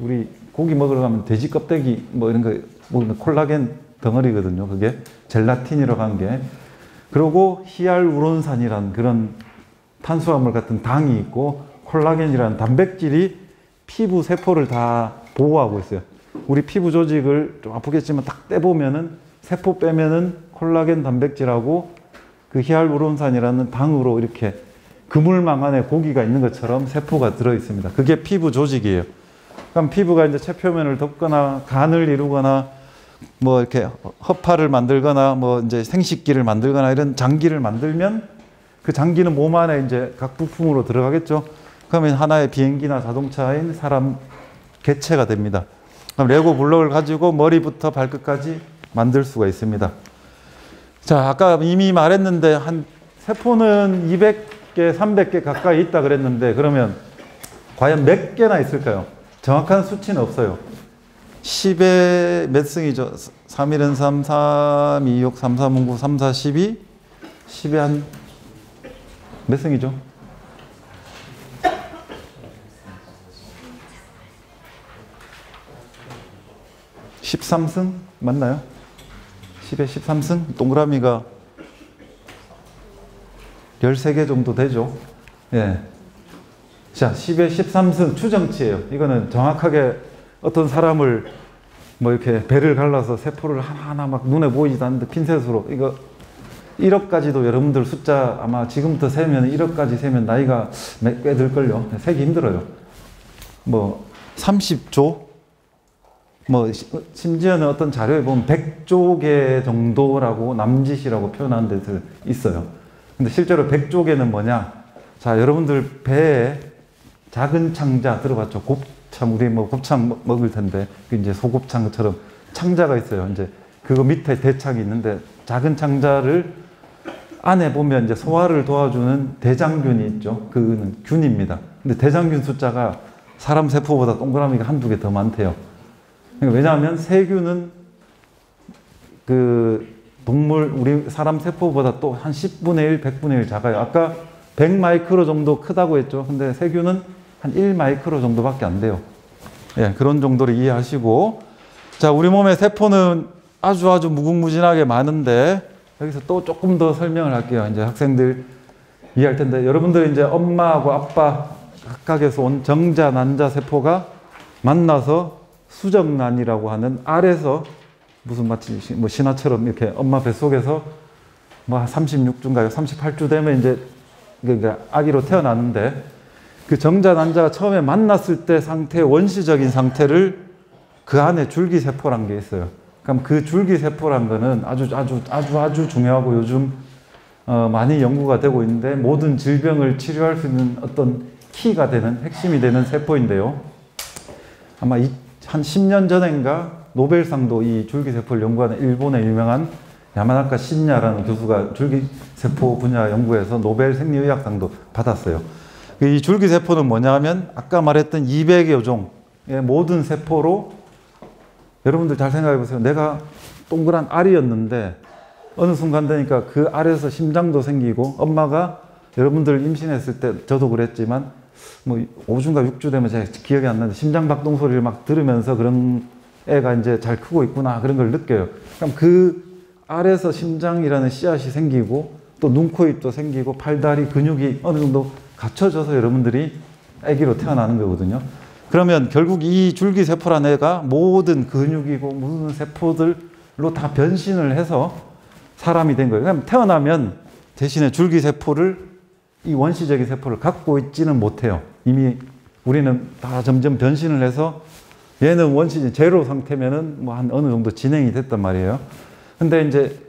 우리 고기 먹으러 가면 돼지 껍데기 뭐 이런 거 먹으면 콜라겐 덩어리거든요. 그게 젤라틴이라고 하는 게. 그리고 히알루론산이라는 그런 탄수화물 같은 당이 있고 콜라겐이라는 단백질이 피부 세포를 다 보호하고 있어요. 우리 피부 조직을 좀 아프겠지만 딱 떼보면은 세포 빼면은 콜라겐 단백질하고 그 히알루론산이라는 당으로 이렇게 그물망 안에 고기가 있는 것처럼 세포가 들어 있습니다. 그게 피부 조직이에요. 그럼 피부가 이제 체표면을 덮거나 간을 이루거나 뭐 이렇게 허파를 만들거나 뭐 이제 생식기를 만들거나 이런 장기를 만들면 그 장기는 몸 안에 이제 각 부품으로 들어가겠죠. 그러면 하나의 비행기나 자동차인 사람 개체가 됩니다. 그럼 레고 블록을 가지고 머리부터 발끝까지 만들 수가 있습니다. 자, 아까 이미 말했는데 한 세포는 200개, 300개 가까이 있다 그랬는데 그러면 과연 몇 개나 있을까요? 정확한 수치는 없어요. 10의 몇 승이죠? 3, 1은 3, 3, 2, 6, 3, 3, 9, 3, 4, 12 10의 한 몇 승이죠? 13승 맞나요? 10에 13승? 동그라미가 13개 정도 되죠. 예. 자, 10에 13승 추정치예요. 이거는 정확하게 어떤 사람을 뭐 이렇게 배를 갈라서 세포를 하나하나 막 눈에 보이지도 않는데 핀셋으로 이거 1억까지도 여러분들 숫자 아마 지금부터 세면 1억까지 세면 나이가 꽤 들걸요. 세기 힘들어요. 뭐 30조 뭐 심지어는 어떤 자료에 보면 100조 개 정도라고 남짓이라고 표현하는 데도 있어요. 근데 실제로 100조 개는 뭐냐? 자, 여러분들 배에 작은 창자 들어봤죠? 곱창, 우리 뭐 곱창 먹을 텐데, 그 이제 소곱창처럼 창자가 있어요. 이제 그거 밑에 대창이 있는데, 작은 창자를 안에 보면 이제 소화를 도와주는 대장균이 있죠. 그거는 균입니다. 근데 대장균 숫자가 사람 세포보다 동그라미가 한두 개 더 많대요. 그러니까 왜냐하면 세균은 그 동물, 우리 사람 세포보다 또 한 10분의 1, 100분의 1 작아요. 아까 100 마이크로 정도 크다고 했죠. 근데 세균은 한 1 마이크로 정도밖에 안 돼요. 예, 그런 정도를 이해하시고. 자, 우리 몸의 세포는 아주 무궁무진하게 많은데, 여기서 또 조금 더 설명을 할게요. 이제 학생들 이해할 텐데, 여러분들 이제 엄마하고 아빠 각각에서 온 정자, 난자 세포가 만나서 수정란이라고 하는 알에서 무슨 마치 뭐 신화처럼 이렇게 엄마 뱃속에서 뭐 36주인가요? 38주 되면 이제 그러니까 아기로 태어나는데, 그 정자, 난자가 처음에 만났을 때 상태의 원시적인 상태를 그 안에 줄기세포란 게 있어요. 그럼 그 줄기세포란 거는 아주 중요하고 요즘 많이 연구가 되고 있는데, 모든 질병을 치료할 수 있는 어떤 키가 되는, 핵심이 되는 세포인데요. 아마 한 10년 전인가 노벨상도 이 줄기세포를 연구하는 일본의 유명한 야마나카 신야라는 교수가 줄기세포 분야 연구에서 노벨 생리의학상도 받았어요. 이 줄기세포는 뭐냐 하면 아까 말했던 200여 종의 모든 세포로, 여러분들 잘 생각해 보세요. 내가 동그란 알이었는데 어느 순간 되니까 그 알에서 심장도 생기고, 엄마가 여러분들 임신했을 때 저도 그랬지만 뭐 5주인가 6주 되면 제가 기억이 안 나는데 심장박동 소리를 막 들으면서 그런 애가 이제 잘 크고 있구나 그런 걸 느껴요. 그럼 그 알에서 심장이라는 씨앗이 생기고 또 눈, 코, 입도 생기고 팔다리 근육이 어느 정도 갖춰져서 여러분들이 아기로 태어나는 거거든요. 그러면 결국 이 줄기세포라는 애가 모든 근육이고 모든 세포들로 다 변신을 해서 사람이 된 거예요. 그럼 태어나면 대신에 줄기세포를, 이 원시적인 세포를 갖고 있지는 못해요. 이미 우리는 다 점점 변신을 해서, 얘는 원시 제로 상태면은 뭐 한 어느 정도 진행이 됐단 말이에요. 근데 이제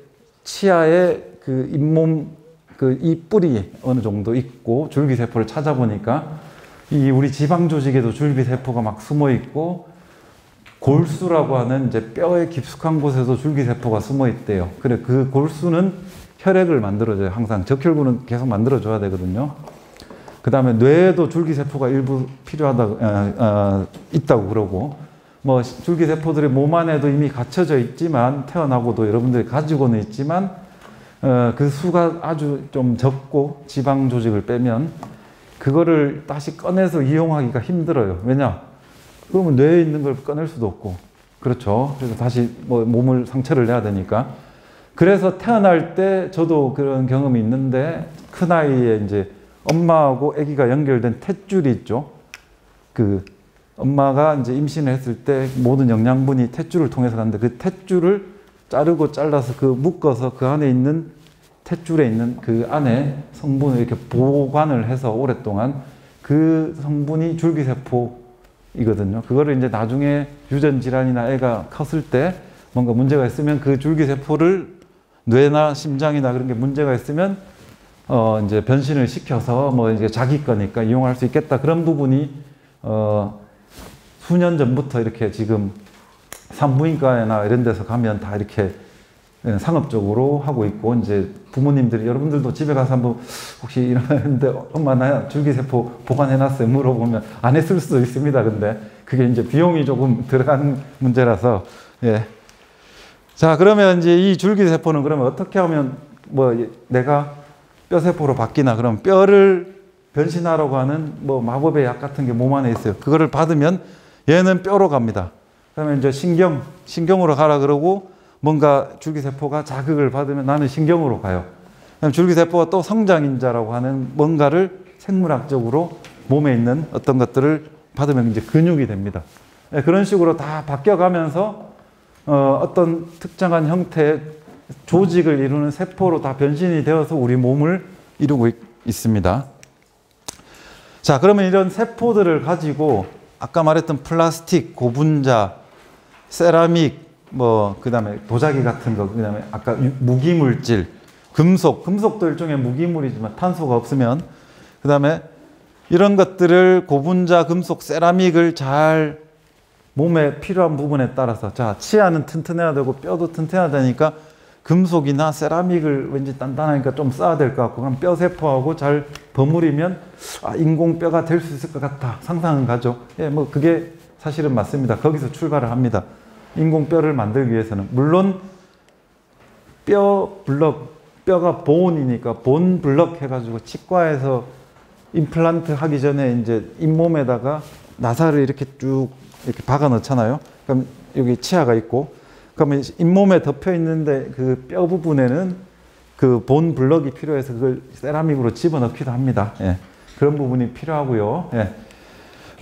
치아에 그 잇몸, 그 이 뿔이 어느 정도 있고, 줄기세포를 찾아보니까 이 우리 지방 조직에도 줄기세포가 막 숨어 있고, 골수라고 하는 이제 뼈의 깊숙한 곳에도 줄기세포가 숨어 있대요. 그래, 그 골수는 혈액을 만들어줘요. 항상 적혈구는 계속 만들어줘야 되거든요. 그 다음에 뇌에도 줄기세포가 일부 있다고 그러고, 뭐 줄기세포들이 몸 안에도 이미 갖춰져 있지만, 태어나고도 여러분들이 가지고는 있지만 그 수가 아주 좀 적고, 지방 조직을 빼면 그거를 다시 꺼내서 이용하기가 힘들어요. 왜냐? 그러면 뇌에 있는 걸 꺼낼 수도 없고, 그렇죠. 그래서 다시 뭐 몸을 상처를 내야 되니까. 그래서 태어날 때 저도 그런 경험이 있는데, 큰아이에 이제 엄마하고 아기가 연결된 탯줄이 있죠. 그 엄마가 이제 임신을 했을 때 모든 영양분이 탯줄을 통해서 가는데, 그 탯줄을 자르고 잘라서 그 묶어서 그 안에 있는 탯줄에 있는 그 안에 성분을 이렇게 보관을 해서 오랫동안, 그 성분이 줄기세포이거든요. 그거를 이제 나중에 유전 질환이나 애가 컸을 때 뭔가 문제가 있으면 그 줄기세포를 뇌나 심장이나 그런 게 문제가 있으면 이제 변신을 시켜서 뭐 이제 자기 거니까 이용할 수 있겠다. 그런 부분이 수년 전부터 이렇게 지금 산부인과나 이런 데서 가면 다 이렇게 상업적으로 하고 있고, 이제 부모님들이, 여러분들도 집에 가서 한번 혹시 이러는데 엄마 나 줄기세포 보관해놨어요 물어보면 안 했을 수도 있습니다. 근데 그게 이제 비용이 조금 들어가는 문제라서. 예. 자, 그러면 이제 이 줄기세포는 그러면 어떻게 하면 뭐 내가 뼈세포로 바뀌나? 그럼 뼈를 변신하라고 하는 뭐 마법의 약 같은 게 몸 안에 있어요. 그거를 받으면 얘는 뼈로 갑니다. 그러면 이제 신경으로 가라 그러고, 뭔가 줄기세포가 자극을 받으면 나는 신경으로 가요. 그럼 줄기세포가 또 성장인자라고 하는 뭔가를 생물학적으로 몸에 있는 어떤 것들을 받으면 이제 근육이 됩니다. 네, 그런 식으로 다 바뀌어가면서 어떤 특정한 형태의 조직을 이루는 세포로 다 변신이 되어서 우리 몸을 이루고 있습니다. 자, 그러면 이런 세포들을 가지고 아까 말했던 플라스틱, 고분자, 세라믹, 뭐 그다음에 도자기 같은 거, 그다음에 아까 무기물질, 금속도 일종의 무기물이지만 탄소가 없으면, 그다음에 이런 것들을 고분자 금속 세라믹을 잘 몸에 필요한 부분에 따라서, 자, 치아는 튼튼해야 되고 뼈도 튼튼해야 되니까 금속이나 세라믹을 왠지 단단하니까 좀 써야 될 것 같고, 그럼 뼈 세포하고 잘 버무리면 인공뼈가 될 수 있을 것 같다 상상은 가죠. 예, 뭐 그게 사실은 맞습니다. 거기서 출발을 합니다. 인공뼈를 만들기 위해서는. 물론 뼈 블럭, 뼈가 본이니까 본 블럭 해가지고 치과에서 임플란트 하기 전에 이제 잇몸에다가 나사를 이렇게 쭉 이렇게 박아 넣잖아요. 그럼 여기 치아가 있고, 그러면 잇몸에 덮여 있는데 그 뼈 부분에는 그 본 블럭이 필요해서 그걸 세라믹으로 집어넣기도 합니다. 예. 그런 부분이 필요하고요. 예.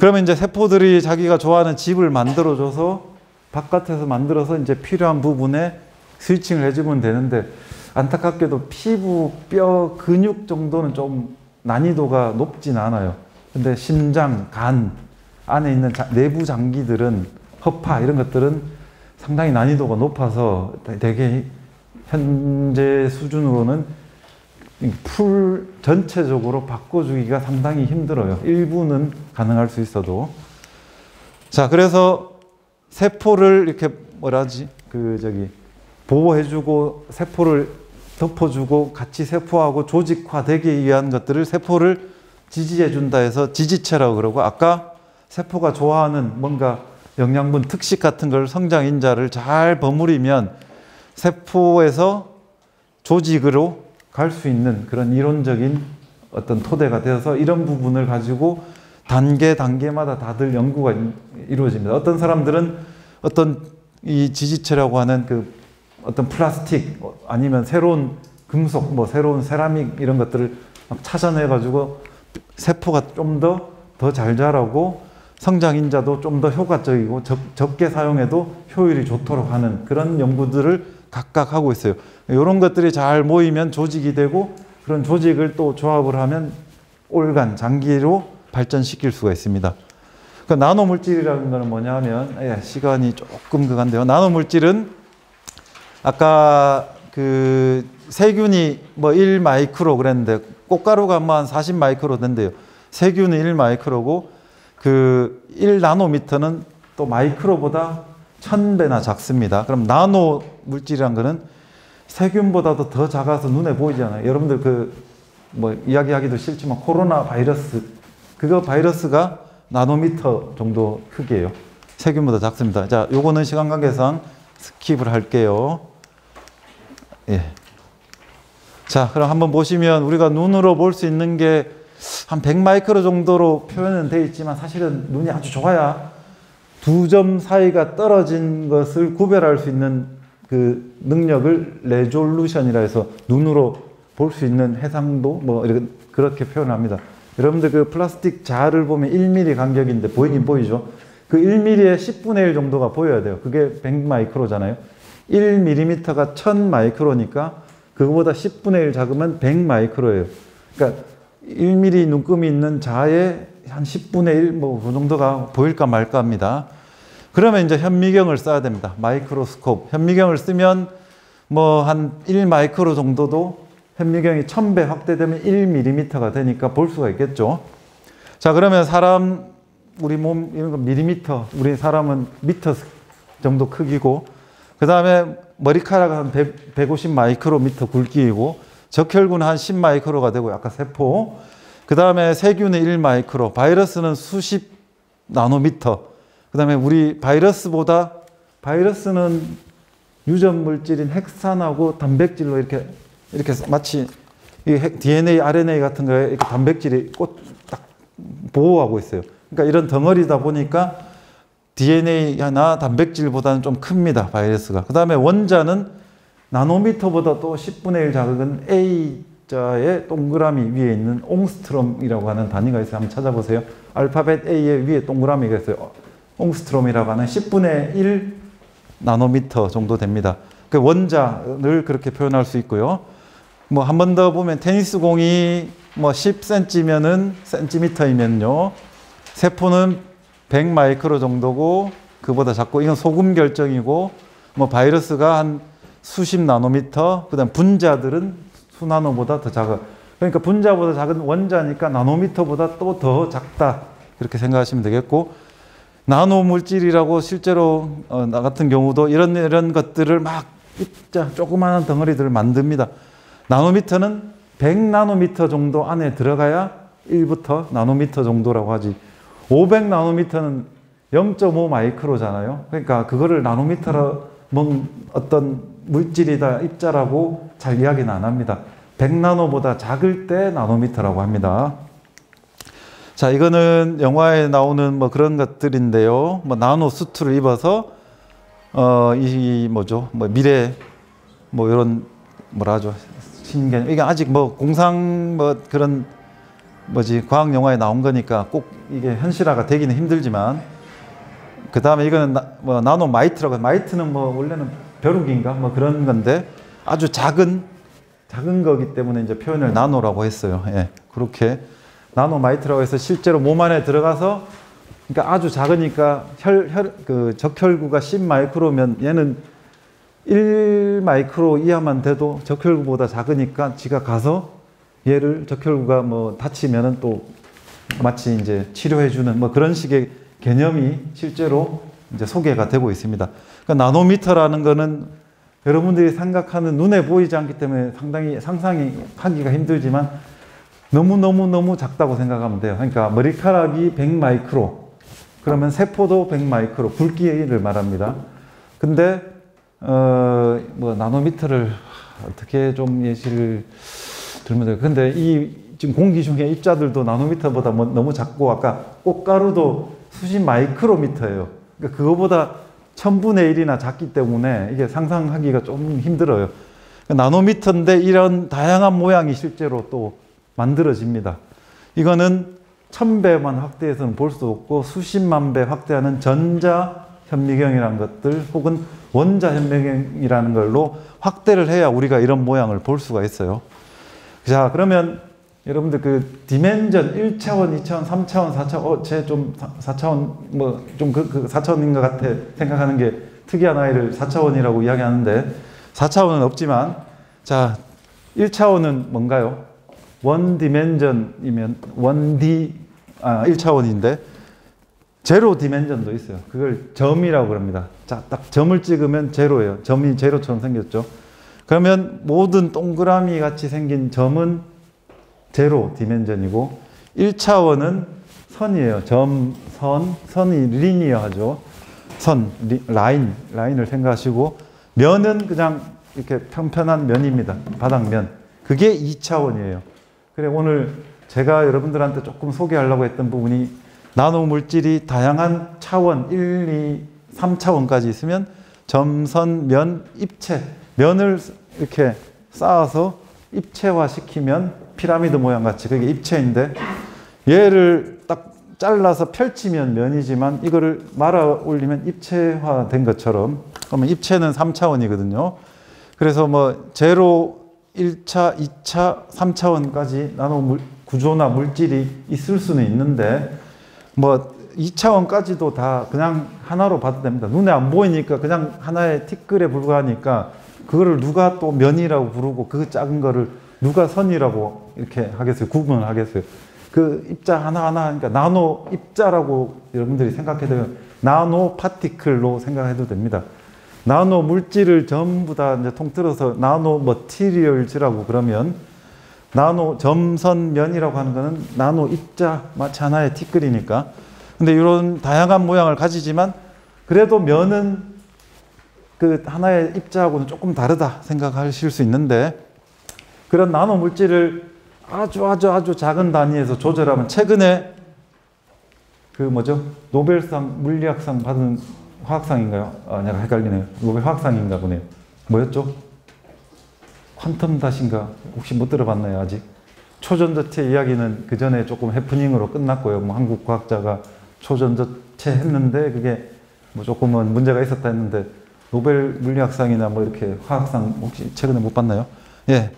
그러면 이제 세포들이 자기가 좋아하는 집을 만들어줘서 바깥에서 만들어서 이제 필요한 부분에 스위칭을 해주면 되는데, 안타깝게도 피부, 뼈, 근육 정도는 좀 난이도가 높진 않아요. 근데 심장, 간 안에 있는 내부 장기들은, 허파 이런 것들은 상당히 난이도가 높아서 되게 현재 수준으로는 풀 전체적으로 바꿔주기가 상당히 힘들어요. 일부는 가능할 수 있어도. 자, 그래서 세포를 이렇게 보호해주고 세포를 덮어주고 같이 세포하고 조직화되기 위한 것들을, 세포를 지지해준다 해서 지지체라고 그러고, 아까 세포가 좋아하는 뭔가 영양분 특식 같은 걸, 성장인자를 잘 버무리면 세포에서 조직으로 갈 수 있는 그런 이론적인 어떤 토대가 되어서, 이런 부분을 가지고 단계마다 다들 연구가 이루어집니다. 어떤 사람들은 어떤 이 지지체라고 하는 그 어떤 플라스틱 아니면 새로운 금속, 뭐 새로운 세라믹 이런 것들을 막 찾아내가지고 세포가 좀 더 잘 자라고 성장인자도 좀 더 효과적이고 적게 사용해도 효율이 좋도록 하는 그런 연구들을 각각 하고 있어요. 이런 것들이 잘 모이면 조직이 되고, 그런 조직을 또 조합을 하면 올간, 장기로 발전시킬 수가 있습니다. 그 나노물질이라는 것은 뭐냐 하면, 시간이 조금 그간데요. 나노물질은 아까 그 세균이 뭐 1마이크로 그랬는데, 꽃가루가 뭐 한 40마이크로 된대요. 세균은 1마이크로고, 그 1나노미터는 또 마이크로보다 1000배나 작습니다. 그럼 나노 물질이란 거는 세균보다도 더 작아서 눈에 보이지 않아요. 여러분들 그 뭐 이야기하기도 싫지만 코로나 바이러스, 그거 바이러스가 나노미터 정도 크기예요. 세균보다 작습니다. 자, 요거는 시간 관계상 스킵을 할게요. 예. 자, 그럼 한번 보시면 우리가 눈으로 볼 수 있는 게 한 100마이크로 정도로 표현은 되어 있지만, 사실은 눈이 아주 좋아야 두 점 사이가 떨어진 것을 구별할 수 있는 그 능력을 레졸루션이라 해서 눈으로 볼 수 있는 해상도 뭐 이렇게 그렇게 표현합니다. 여러분들 그 플라스틱 자를 보면 1mm 간격인데 보이긴 보이죠. 그 1mm의 10분의 1 정도가 보여야 돼요. 그게 100마이크로잖아요. 1mm가 1000마이크로니까 그거보다 10분의 1 작으면 100마이크로예요. 그러니까 1mm 눈금이 있는 자의 한 10분의 1 뭐 그 정도가 보일까 말까 합니다. 그러면 이제 현미경을 써야 됩니다. 마이크로스코프. 현미경을 쓰면 뭐 한 1마이크로 정도도 현미경이 1000배 확대되면 1mm가 되니까 볼 수가 있겠죠. 자, 그러면 사람, 우리 몸, 이런 거 밀리미터, 우리 사람은 미터 정도 크기고, 그 다음에 머리카락은 한 150 마이크로미터 굵기이고, 적혈구는 한 10 마이크로가 되고, 아까 세포. 그 다음에 세균은 1 마이크로, 바이러스는 수십 나노미터. 그 다음에 우리 바이러스는 유전 물질인 핵산하고 단백질로 이렇게 마치 DNA, RNA 같은 거에 이렇게 단백질이 딱 보호하고 있어요. 그러니까 이런 덩어리다 보니까 DNA나 단백질보다는 좀 큽니다, 바이러스가. 그 다음에 원자는 나노미터보다 또 10분의 1 작은 A자의 동그라미 위에 있는 옹스트롬이라고 하는 단위가 있어요. 한번 찾아보세요. 알파벳 A의 위에 동그라미가 있어요. 옹스트롬이라고 하는 10분의 1 나노미터 정도 됩니다. 그 원자를 그렇게 표현할 수 있고요. 뭐 한 번 더 보면 테니스 공이 뭐 10cm면은 센티미터이면요. 세포는 100 마이크로 정도고 그보다 작고, 이건 소금 결정이고, 뭐 바이러스가 한 수십 나노미터, 그다음 분자들은 수나노보다 더 작아. 그러니까 분자보다 작은 원자니까 나노미터보다 또 더 작다. 그렇게 생각하시면 되겠고, 나노 물질이라고 실제로 나 같은 경우도 이런 것들을 막 입자 조그마한 덩어리들을 만듭니다. 나노미터는 100나노미터 정도 안에 들어가야 1부터 나노미터 정도라고 하지. 500나노미터는 0.5 마이크로잖아요. 그러니까 그거를 나노미터로 어떤 물질이다, 입자라고 잘 이야기는 안 합니다. 100나노보다 작을 때 나노미터라고 합니다. 자, 이거는 영화에 나오는 뭐 그런 것들인데요. 뭐 나노 수트를 입어서 이 뭐죠? 뭐 미래 뭐 이런 뭐라 하죠? 신개념. 이게 아직 뭐 공상 뭐 그런 뭐지 과학 영화에 나온 거니까 꼭 이게 현실화가 되기는 힘들지만, 그 다음에 이거는 뭐 나노 마이트라고. 마이트는 뭐 원래는 벼룩인가 뭐 그런 건데 아주 작은 거기 때문에 이제 표현을 나노라고 했어요. 예, 그렇게 나노 마이트라고 해서 실제로 몸 안에 들어가서, 그러니까 아주 작으니까 그 적혈구가 10마이크로면 얘는 1마이크로 이하만 돼도 적혈구보다 작으니까 지가 가서 얘를 적혈구가 뭐 다치면은 또 마치 이제 치료해주는 뭐 그런 식의 개념이 실제로 이제 소개가 되고 있습니다. 그러니까 나노미터라는 거는 여러분들이 생각하는 눈에 보이지 않기 때문에 상당히 상상이 하기가 힘들지만 너무 작다고 생각하면 돼요. 그러니까 머리카락이 100마이크로, 그러면 세포도 100마이크로, 굵기를 말합니다. 근데 뭐 나노미터를 어떻게 좀 예시를 들면 돼요. 근데 이 지금 공기 중에 입자들도 나노미터보다 뭐 너무 작고, 아까 꽃가루도 수십 마이크로미터예요. 그러니까 그거보다 1000분의 1이나 작기 때문에 이게 상상하기가 좀 힘들어요. 나노미터인데 이런 다양한 모양이 실제로 또 만들어집니다. 이거는 1000배만 확대해서는 볼 수 없고 수십만 배 확대하는 전자 현미경이라는 것들 혹은 원자 현미경이라는 걸로 확대를 해야 우리가 이런 모양을 볼 수가 있어요. 자, 그러면 여러분들 그 디멘전 1차원, 2차원, 3차원, 4차원, 쟤 좀 4차원 뭐 좀 그 4차원인 것 같아 생각하는 게 특이한 아이를 4차원이라고 이야기하는데 4차원은 없지만, 자, 1차원은 뭔가요? 원 디멘전이면 1차원인데 제로 디멘전도 있어요. 그걸 점이라고 그럽니다. 자, 딱 점을 찍으면 제로예요. 점이 제로처럼 생겼죠. 그러면 모든 동그라미 같이 생긴 점은 제로 디멘전이고, 1차원은 선이에요. 점, 선이 리니어하죠. 라인을 생각하시고, 면은 그냥 이렇게 평평한 면입니다. 바닥면. 그게 2차원이에요. 그래, 오늘 제가 여러분들한테 조금 소개하려고 했던 부분이 나노 물질이 다양한 차원 1, 2, 3차원까지 있으면 점, 선, 면, 입체, 면을 이렇게 쌓아서 입체화 시키면 피라미드 모양 같이 그게 입체인데, 얘를 딱 잘라서 펼치면 면이지만 이거를 말아 올리면 입체화 된 것처럼, 그러면 입체는 3차원이거든요. 그래서 뭐 제로 1차, 2차, 3차원까지 나노 구조나 물질이 있을 수는 있는데, 뭐 2차원까지도 다 그냥 하나로 봐도 됩니다. 눈에 안 보이니까 그냥 하나의 티끌에 불과하니까 그거를 누가 또 면이라고 부르고 그 작은 거를 누가 선이라고 이렇게 하겠어요? 구분을 하겠어요? 그 입자 하나하나, 그러니까 나노 입자라고 여러분들이 생각해도, 나노 파티클로 생각해도 됩니다. 나노 물질을 전부 다 이제 통틀어서 나노 머티리얼즈라고 그러면, 나노 점선면이라고 하는 거는 나노 입자, 마치 하나의 티끌이니까. 근데 이런 다양한 모양을 가지지만 그래도 면은 그 하나의 입자하고는 조금 다르다 생각하실 수 있는데, 그런 나노 물질을 아주 작은 단위에서 조절하면, 최근에 그 뭐죠? 노벨상 물리학상 받은 화학상인가요? 내가 헷갈리네요. 노벨 화학상인가 보네요. 뭐였죠? 퀀텀 닷인가? 혹시 못 들어봤나요, 아직? 초전자체 이야기는 그 전에 조금 해프닝으로 끝났고요. 뭐 한국 과학자가 초전자체 했는데 그게 뭐 조금은 문제가 있었다 했는데, 노벨 물리학상이나 뭐 이렇게 화학상 혹시 최근에 못 봤나요? 예.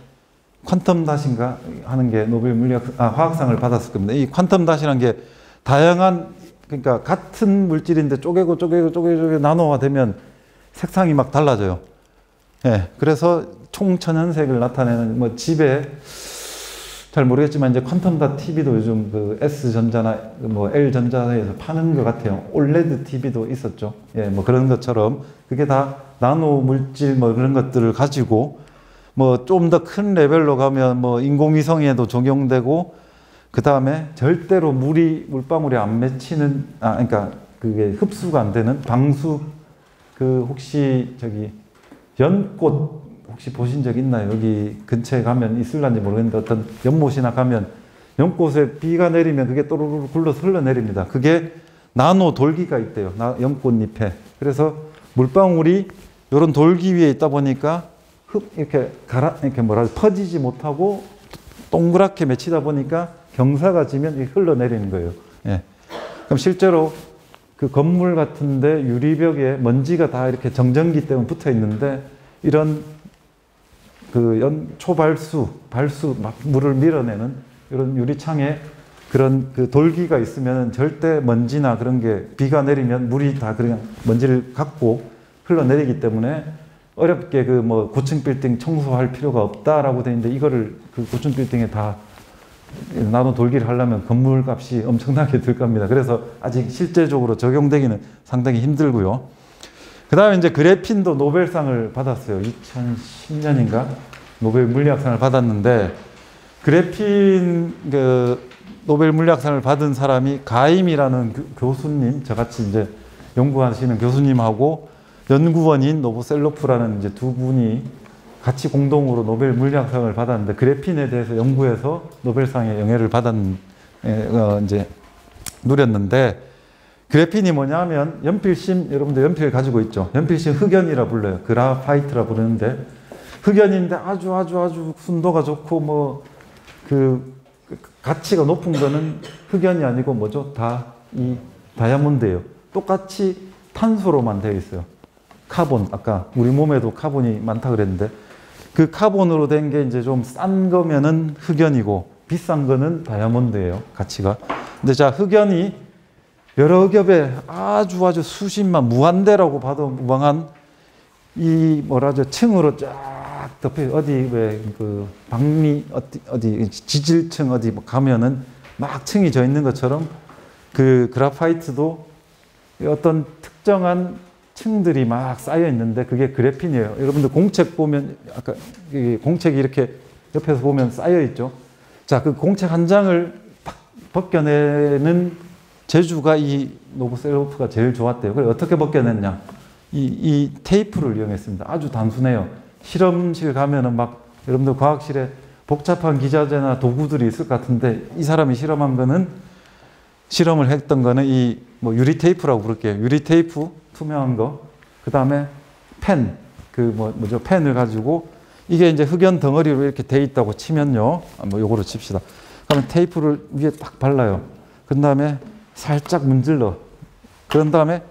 퀀텀 닷인가 하는 게 노벨 화학상을 받았을 겁니다. 이 퀀텀 닷이라는 게 다양한, 그러니까 같은 물질인데 쪼개고 나노화 되면 색상이 막 달라져요. 예. 그래서 총천연색을 나타내는, 뭐 집에 잘 모르겠지만 이제 퀀텀 닷 TV도 요즘 그 S전자나 뭐 L전자에서 파는 것 같아요. 올레드 TV도 있었죠. 예, 뭐 그런 것처럼 그게 다 나노 물질 뭐 그런 것들을 가지고 뭐 좀 더 큰 레벨로 가면 뭐 인공위성에도 적용되고 그 다음에 절대로 물방울이 안 맺히는 그러니까 그게 흡수가 안 되는 방수 그 혹시 저기 연꽃 혹시 보신 적 있나요? 여기 근처에 가면 있을란지 모르겠는데 어떤 연못이나 가면 연꽃에 비가 내리면 그게 또르르 굴러서 흘러내립니다. 그게 나노 돌기가 있대요. 연꽃잎에. 그래서 물방울이 이런 돌기 위에 있다 보니까 이렇게 퍼지지 못하고 동그랗게 맺히다 보니까 경사가 지면 흘러내리는 거예요. 예. 그럼 실제로 그 건물 같은데 유리벽에 먼지가 다 이렇게 정전기 때문에 붙어 있는데 이런 그 초발수, 막 물을 밀어내는 이런 유리창에 그런 그 돌기가 있으면 절대 먼지나 그런 게 비가 내리면 물이 다 그냥 먼지를 갖고 흘러내리기 때문에 어렵게 그 뭐 고층 빌딩 청소할 필요가 없다라고 되어 있는데 이거를 그 고층 빌딩에 다 나노 돌기를 하려면 건물 값이 엄청나게 들 겁니다. 그래서 아직 실제적으로 적용되기는 상당히 힘들고요. 그 다음에 이제 그래핀도 노벨상을 받았어요. 2010년인가 노벨 물리학상을 받았는데 그래핀 그 노벨 물리학상을 받은 사람이 가임이라는 교수님, 저같이 이제 연구하시는 교수님하고 연구원인 노보셀로프라는 이제 두 분이 같이 공동으로 노벨 물리학상을 받았는데 그래핀에 대해서 연구해서 노벨상의 영예를 이제 누렸는데 그래핀이 뭐냐면 연필심, 여러분들 연필 가지고 있죠. 연필심 흑연이라 불러요. 그라파이트라 부르는데 흑연인데 아주 순도가 좋고 뭐 그 가치가 높은 거는 흑연이 아니고 뭐죠? 다 이 다이아몬드예요. 똑같이 탄소로만 되어 있어요. 카본, 아까 우리 몸에도 카본이 많다 그랬는데 그 카본으로 된 게 이제 좀 싼 거면은 흑연이고 비싼 거는 다이아몬드예요. 가치가. 근데 자, 흑연이 여러 겹에 아주 수십만 무한대라고 봐도 무방한 이 뭐라죠 층으로 쫙 덮여 어디 왜 그 방미 어디 지질층 어디 가면은 막 층이 져 있는 것처럼 그 그래파이트도 어떤 특정한 층들이 막 쌓여 있는데 그게 그래핀이에요. 여러분들 공책 보면 아까 공책이 이렇게 옆에서 보면 쌓여 있죠. 자, 그 공책 한 장을 딱 벗겨내는 재주가 이 노보셀로프가 제일 좋았대요. 그래 어떻게 벗겨냈냐? 이 테이프를 이용했습니다. 아주 단순해요. 실험실 가면은 막 여러분들 과학실에 복잡한 기자재나 도구들이 있을 것 같은데 이 사람이 실험을 했던 거는 이 뭐 유리 테이프라고 부를게요. 유리 테이프 투명한 거. 그 다음에 펜, 뭐죠? 펜을 가지고 이게 이제 흑연 덩어리로 이렇게 돼 있다고 치면요. 뭐 요거로 칩시다. 그러면 테이프를 위에 딱 발라요. 그 다음에 살짝 문질러. 그런 다음에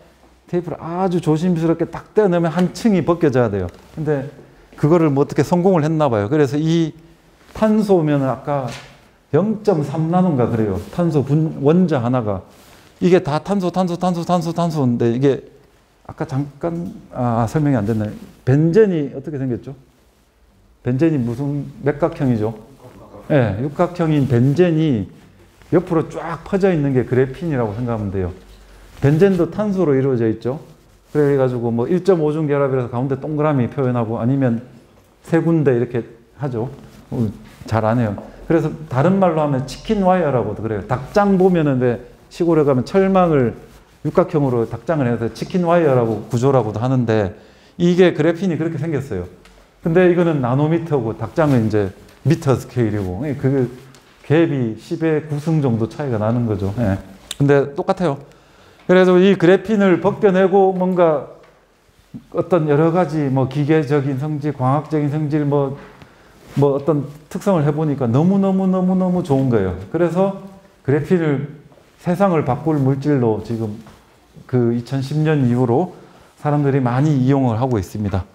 테이프를 아주 조심스럽게 딱 떼어내면 한 층이 벗겨져야 돼요. 근데 그거를 뭐 어떻게 성공을 했나 봐요. 그래서 이 탄소면 아까 0.3나노인가 그래요. 탄소 원자 하나가. 이게 다 탄소인데 이게 아까 잠깐 설명이 안 됐나요? 벤젠이 어떻게 생겼죠? 벤젠이 무슨 맥각형이죠? 네, 육각형인 벤젠이 옆으로 쫙 퍼져 있는 게 그래핀이라고 생각하면 돼요. 벤젠도 탄소로 이루어져 있죠. 그래가지고 뭐 1.5중 결합이라서 가운데 동그라미 표현하고 아니면 세 군데 이렇게 하죠. 잘 안 해요. 그래서 다른 말로 하면 치킨 와이어라고도 그래요. 닭장 보면은 왜 시골에 가면 철망을 육각형으로 닭장을 해서 치킨 와이어라고 구조라고도 하는데 이게 그래핀이 그렇게 생겼어요. 근데 이거는 나노미터고 닭장은 이제 미터 스케일이고 그 갭이 10의 9승 정도 차이가 나는 거죠. 예. 근데 똑같아요. 그래서 이 그래핀을 벗겨내고 뭔가 어떤 여러 가지 뭐 기계적인 성질, 광학적인 성질 뭐 어떤 특성을 해보니까 너무 좋은 거예요. 그래서 그래핀을 세상을 바꿀 물질로 지금 그 2010년 이후로 사람들이 많이 이용을 하고 있습니다.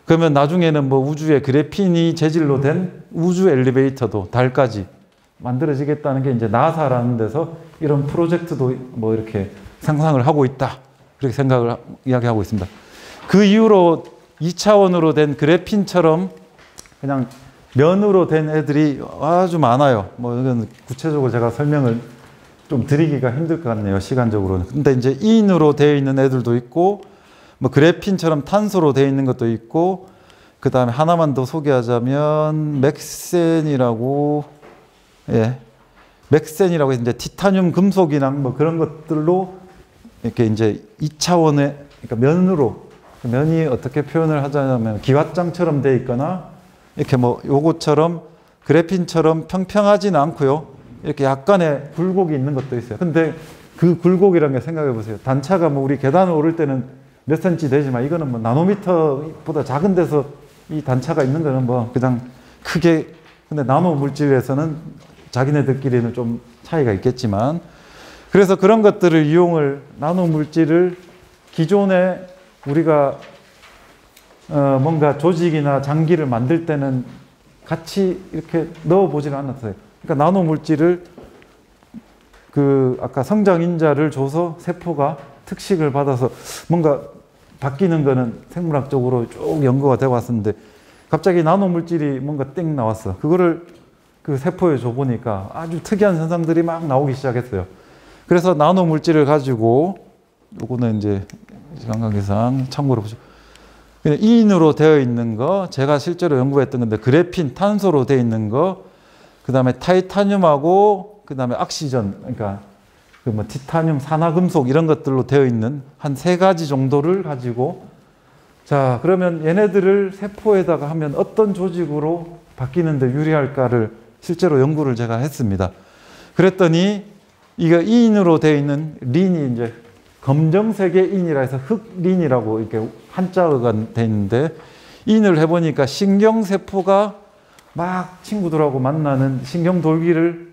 그러면 나중에는 뭐 우주에 그래핀이 재질로 된 우주 엘리베이터도 달까지 만들어지겠다는 게 이제 나사라는 데서 이런 프로젝트도 뭐 이렇게 상상을 하고 있다. 그렇게 이야기하고 있습니다. 그 이후로 2차원으로 된 그래핀처럼 그냥 면으로 된 애들이 아주 많아요. 뭐 이건 구체적으로 제가 설명을 좀 드리기가 힘들 것 같네요, 시간적으로는. 근데 이제 인으로 되어 있는 애들도 있고, 뭐 그래핀처럼 탄소로 되어 있는 것도 있고, 그 다음에 하나만 더 소개하자면 맥센이라고, 예, 맥센이라고 해서 이제 티타늄 금속이랑 뭐 그런 것들로 이렇게 이제 2차원의, 그러니까 면으로, 면이 어떻게 표현을 하자면 기왓장처럼 되어 있거나 이렇게 뭐 요것처럼 그래핀처럼 평평하지는 않고요. 이렇게 약간의 굴곡이 있는 것도 있어요. 근데 그 굴곡이라는 게 생각해 보세요. 단차가 뭐 우리 계단을 오를 때는 몇 센치 되지만 이거는 뭐 나노미터보다 작은 데서 이 단차가 있는 거는 뭐 그냥 크게, 근데 나노 물질에서는 자기네들끼리는 좀 차이가 있겠지만, 그래서 그런 것들을 이용을, 나노 물질을 기존에 우리가 뭔가 조직이나 장기를 만들 때는 같이 이렇게 넣어보지는 않았어요. 그러니까 나노 물질을 그 아까 성장인자를 줘서 세포가 특식을 받아서 뭔가 바뀌는 거는 생물학적으로 쭉 연구가 되어 왔었는데, 갑자기 나노 물질이 뭔가 땡 나왔어. 그거를 그 세포에 줘보니까 아주 특이한 현상들이 막 나오기 시작했어요. 그래서 나노 물질을 가지고, 요거는 이제 시간 관계상 참고로 보시고, 인으로 되어 있는 거, 제가 실제로 연구했던 건데, 그래핀, 탄소로 되어 있는 거, 그 다음에 타이타늄하고, 그 다음에 악시전, 그러니까 그 뭐 티타늄, 산화금속 이런 것들로 되어 있는 한 3가지 정도를 가지고, 자, 그러면 얘네들을 세포에다가 하면 어떤 조직으로 바뀌는데 유리할까를 실제로 연구를 제가 했습니다. 그랬더니 이거 인으로 되어 있는 린이 이제 검정색의 인이라 해서 흑린이라고 이렇게 한자어가 되어 있는데, 인을 해보니까 신경세포가 막 친구들하고 만나는 신경돌기를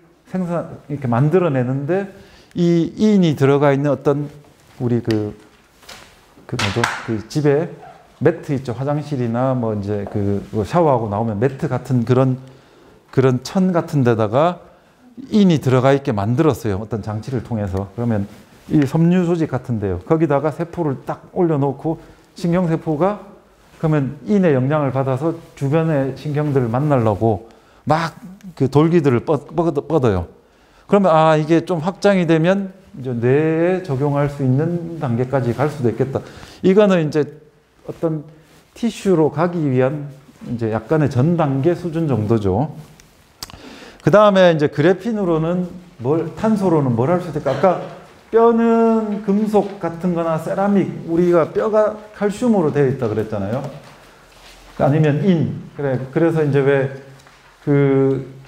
이렇게 만들어내는데, 이 인이 들어가 있는 어떤 우리 그 뭐죠? 그 집에 매트 있죠. 화장실이나 뭐 이제 그 샤워하고 나오면 매트 같은 그런 천 같은 데다가 인이 들어가 있게 만들었어요. 어떤 장치를 통해서. 그러면 이 섬유 조직 같은데요. 거기다가 세포를 딱 올려놓고 신경세포가 그러면 인의 영향을 받아서 주변의 신경들을 만나려고 막 그 돌기들을 뻗어요. 그러면 아, 이게 좀 확장이 되면 이제 뇌에 적용할 수 있는 단계까지 갈 수도 있겠다. 이거는 이제 어떤 티슈로 가기 위한 이제 약간의 전 단계 수준 정도죠. 그 다음에 이제 그래핀으로는 탄소로는 뭘 할 수 있을까? 아까 뼈는 금속 같은 거나 세라믹, 우리가 뼈가 칼슘으로 되어 있다 그랬잖아요. 아니면 그래서 이제 왜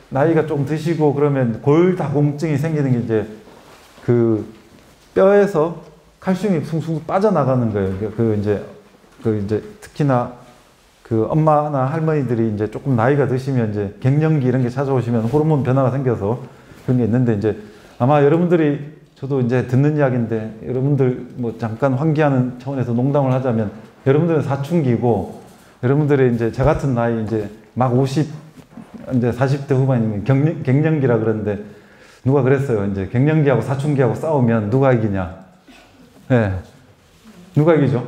나이가 좀 드시고 그러면 골다공증이 생기는 게 이제 그 뼈에서 칼슘이 숭숭 빠져나가는 거예요. 이제 특히나 그 엄마나 할머니들이 이제 조금 나이가 드시면 이제 갱년기 이런 게 찾아오시면 호르몬 변화가 생겨서 그런 게 있는데, 이제 아마 여러분들이, 저도 이제 듣는 이야기인데, 여러분들 뭐 잠깐 환기하는 차원에서 농담을 하자면, 여러분들은 사춘기고, 여러분들이 이제 저 같은 나이 이제 막 이제 40대 후반이면 갱년기라 그러는데, 누가 그랬어요. 이제 갱년기하고 사춘기하고 싸우면 누가 이기냐? 예. 네. 누가 이기죠?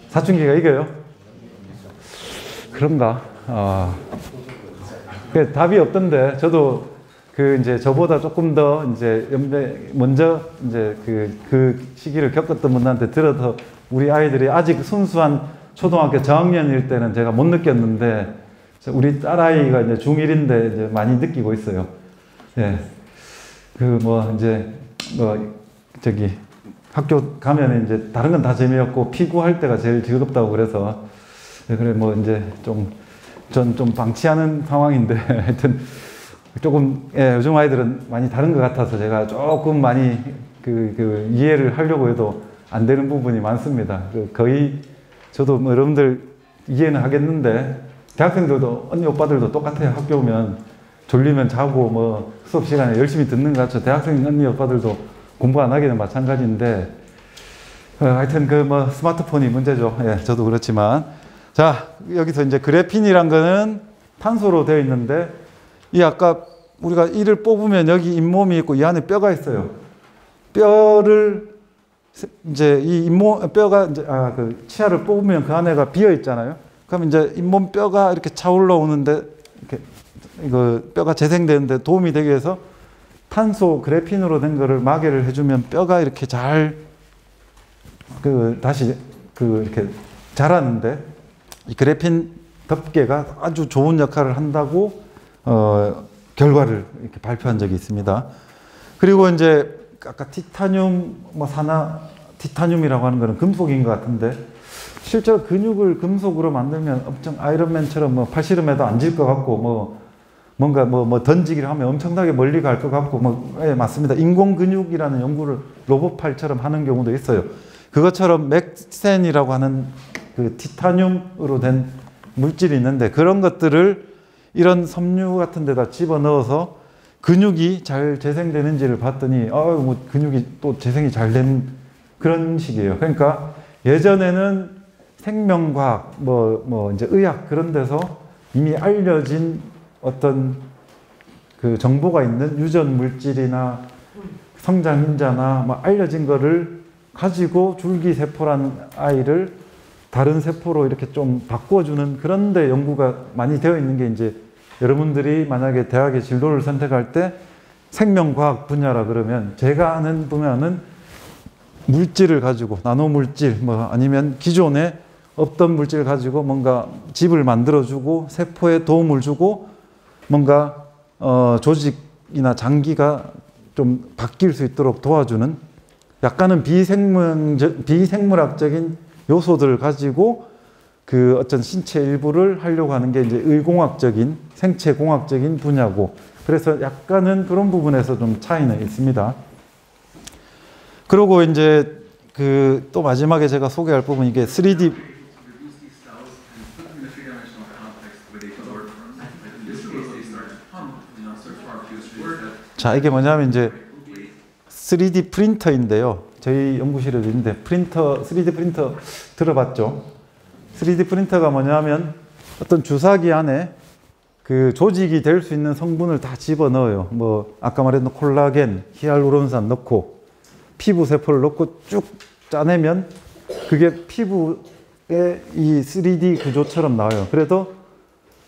사춘기가 이겨요? 그런가? 답이 없던데, 저도 이제 저보다 조금 더 이제 먼저 이제 그 시기를 겪었던 분한테 들어서 우리 아이들이 아직 순수한 초등학교 저학년일 때는 제가 못 느꼈는데, 우리 딸아이가 이제 중1인데 이제 많이 느끼고 있어요. 예. 학교 가면 이제 다른 건 다 재미없고 피구할 때가 제일 즐겁다고 그래서, 그래 뭐 이제 전 좀 방치하는 상황인데, 하여튼 조금, 예, 요즘 아이들은 많이 다른 것 같아서 제가 조금 많이 이해를 하려고 해도 안 되는 부분이 많습니다. 거의 저도 뭐 여러분들 이해는 하겠는데, 대학생들도 언니 오빠들도 똑같아요. 학교 오면 졸리면 자고 뭐 수업 시간에 열심히 듣는 것 같죠. 대학생 언니 오빠들도 공부 안 하기는 마찬가지인데, 하여튼 뭐 스마트폰이 문제죠. 예, 저도 그렇지만. 자, 여기서 이제 그래핀이란 거는 탄소로 되어 있는데, 이 아까 우리가 이를 뽑으면 여기 잇몸이 있고 이 안에 뼈가 있어요. 뼈를 이제 뼈가 이제 치아를 뽑으면 그 안에가 비어 있잖아요. 그럼 이제 잇몸 뼈가 이렇게 차올라 오는데 이렇게 이거 뼈가 재생되는데 도움이 되기 위해서 탄소 그래핀으로 된 거를 마개를 해주면 뼈가 이렇게 잘 다시 이렇게 자라는데 이 그래핀 덮개가 아주 좋은 역할을 한다고 결과를 이렇게 발표한 적이 있습니다. 그리고 이제 아까 티타늄 티타늄이라고 하는 거는 금속인 것 같은데 실제로 근육을 금속으로 만들면 엄청 아이언맨처럼 팔씨름해도 안 질 것 같고 뭔가 던지기를 하면 엄청나게 멀리 갈 것 같고 예, 맞습니다. 인공 근육이라는 연구를 로봇팔처럼 하는 경우도 있어요. 그것처럼 맥센이라고 하는 그 티타늄으로 된 물질이 있는데 그런 것들을 이런 섬유 같은 데다 집어넣어서 근육이 잘 재생되는지를 봤더니 근육이 또 재생이 잘 된 그런 식이에요. 그러니까 예전에는 생명과학 이제 의학 그런 데서 이미 알려진 어떤 그 정보가 있는 유전 물질이나 성장 인자나 알려진 거를 가지고 줄기세포라는 아이를 다른 세포로 이렇게 좀 바꿔주는 그런 데 연구가 많이 되어 있는 게 이제 여러분들이 만약에 대학의 진로를 선택할 때 생명과학 분야라 그러면 제가 아는 분야는 물질을 가지고 나노물질 아니면 기존에 없던 물질을 가지고 뭔가 집을 만들어주고 세포에 도움을 주고 뭔가 조직이나 장기가 좀 바뀔 수 있도록 도와주는 약간은 비생물학적인 요소들을 가지고 그 어떤 신체 일부를 하려고 하는 게 이제 의공학적인 생체공학적인 분야고 그래서 약간은 그런 부분에서 좀 차이는 있습니다. 그리고 이제 그 또 마지막에 제가 소개할 부분 이게 3D 자 이게 뭐냐면 이제 3D 프린터인데요. 저희 연구실에도 있는데 3D 프린터 들어봤죠? 3D 프린터가 뭐냐면 어떤 주사기 안에 그 조직이 될 수 있는 성분을 다 집어넣어요. 아까 말했던 콜라겐, 히알루론산 넣고 피부 세포를 넣고 쭉 짜내면 그게 피부의 이 3D 구조처럼 나와요. 그래도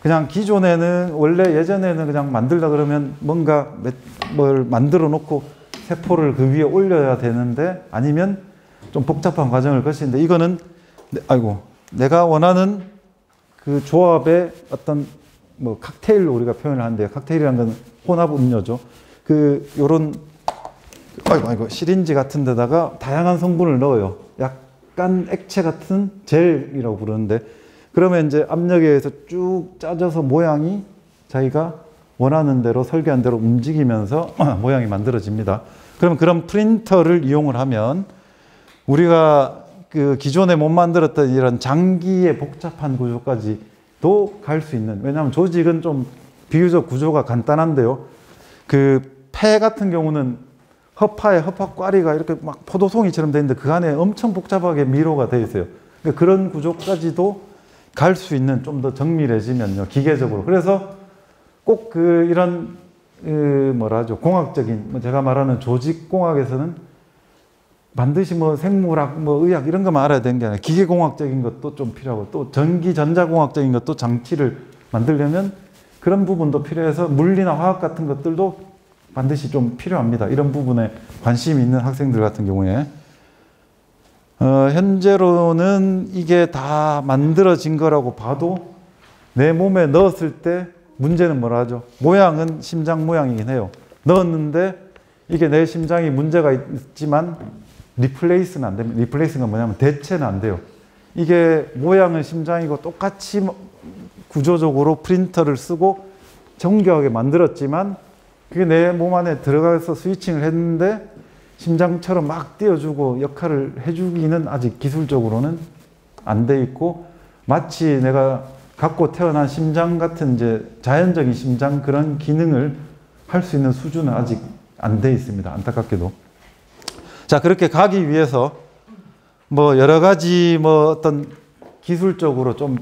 그냥 기존에는 원래 예전에는 그냥 만들다 그러면 뭔가 뭘 만들어 놓고 세포를 그 위에 올려야 되는데 아니면 좀 복잡한 과정을 거치는데 이거는 내가 원하는 그 조합의 어떤 칵테일로 우리가 표현을 하는데요. 칵테일이라는 건 혼합 음료죠. 요런 시린지 같은 데다가 다양한 성분을 넣어요. 약간 액체 같은 젤이라고 부르는데 그러면 이제 압력에 의해서 쭉 짜져서 모양이 자기가 원하는 대로 설계한 대로 움직이면서 모양이 만들어집니다. 그럼 그런 프린터를 이용을 하면 우리가 그 기존에 못 만들었던 이런 장기의 복잡한 구조까지도 갈 수 있는 왜냐하면 조직은 좀 비교적 구조가 간단한데요. 그 폐 같은 경우는 허파에 허파꽈리가 이렇게 막 포도송이처럼 되어 있는데 그 안에 엄청 복잡하게 미로가 되어 있어요. 그러니까 그런 구조까지도 갈 수 있는 좀 더 정밀해지면요. 기계적으로. 그래서 꼭 이런 공학적인 제가 말하는 조직공학에서는 반드시 생물학, 의학 이런 것만 알아야 되는 게 아니라 기계공학적인 것도 좀 필요하고 또 전기 전자공학적인 것도 장치를 만들려면 그런 부분도 필요해서 물리나 화학 같은 것들도 반드시 좀 필요합니다. 이런 부분에 관심이 있는 학생들 같은 경우에 현재로는 이게 다 만들어진 거라고 봐도 내 몸에 넣었을 때 문제는 뭐라 하죠? 모양은 심장 모양이긴 해요. 넣었는데 이게 내 심장이 문제가 있지만 리플레이스는 안 됩니다. 리플레이스가 뭐냐면 대체는 안 돼요. 이게 모양은 심장이고 똑같이 구조적으로 프린터를 쓰고 정교하게 만들었지만 그게 내 몸 안에 들어가서 스위칭을 했는데 심장처럼 막 띄워주고 역할을 해주기는 아직 기술적으로는 안 돼 있고 마치 내가 갖고 태어난 심장 같은 이제 자연적인 심장 그런 기능을 할 수 있는 수준은 아직 안 돼 있습니다. 안타깝게도. 자, 그렇게 가기 위해서 여러 가지 어떤 기술적으로 좀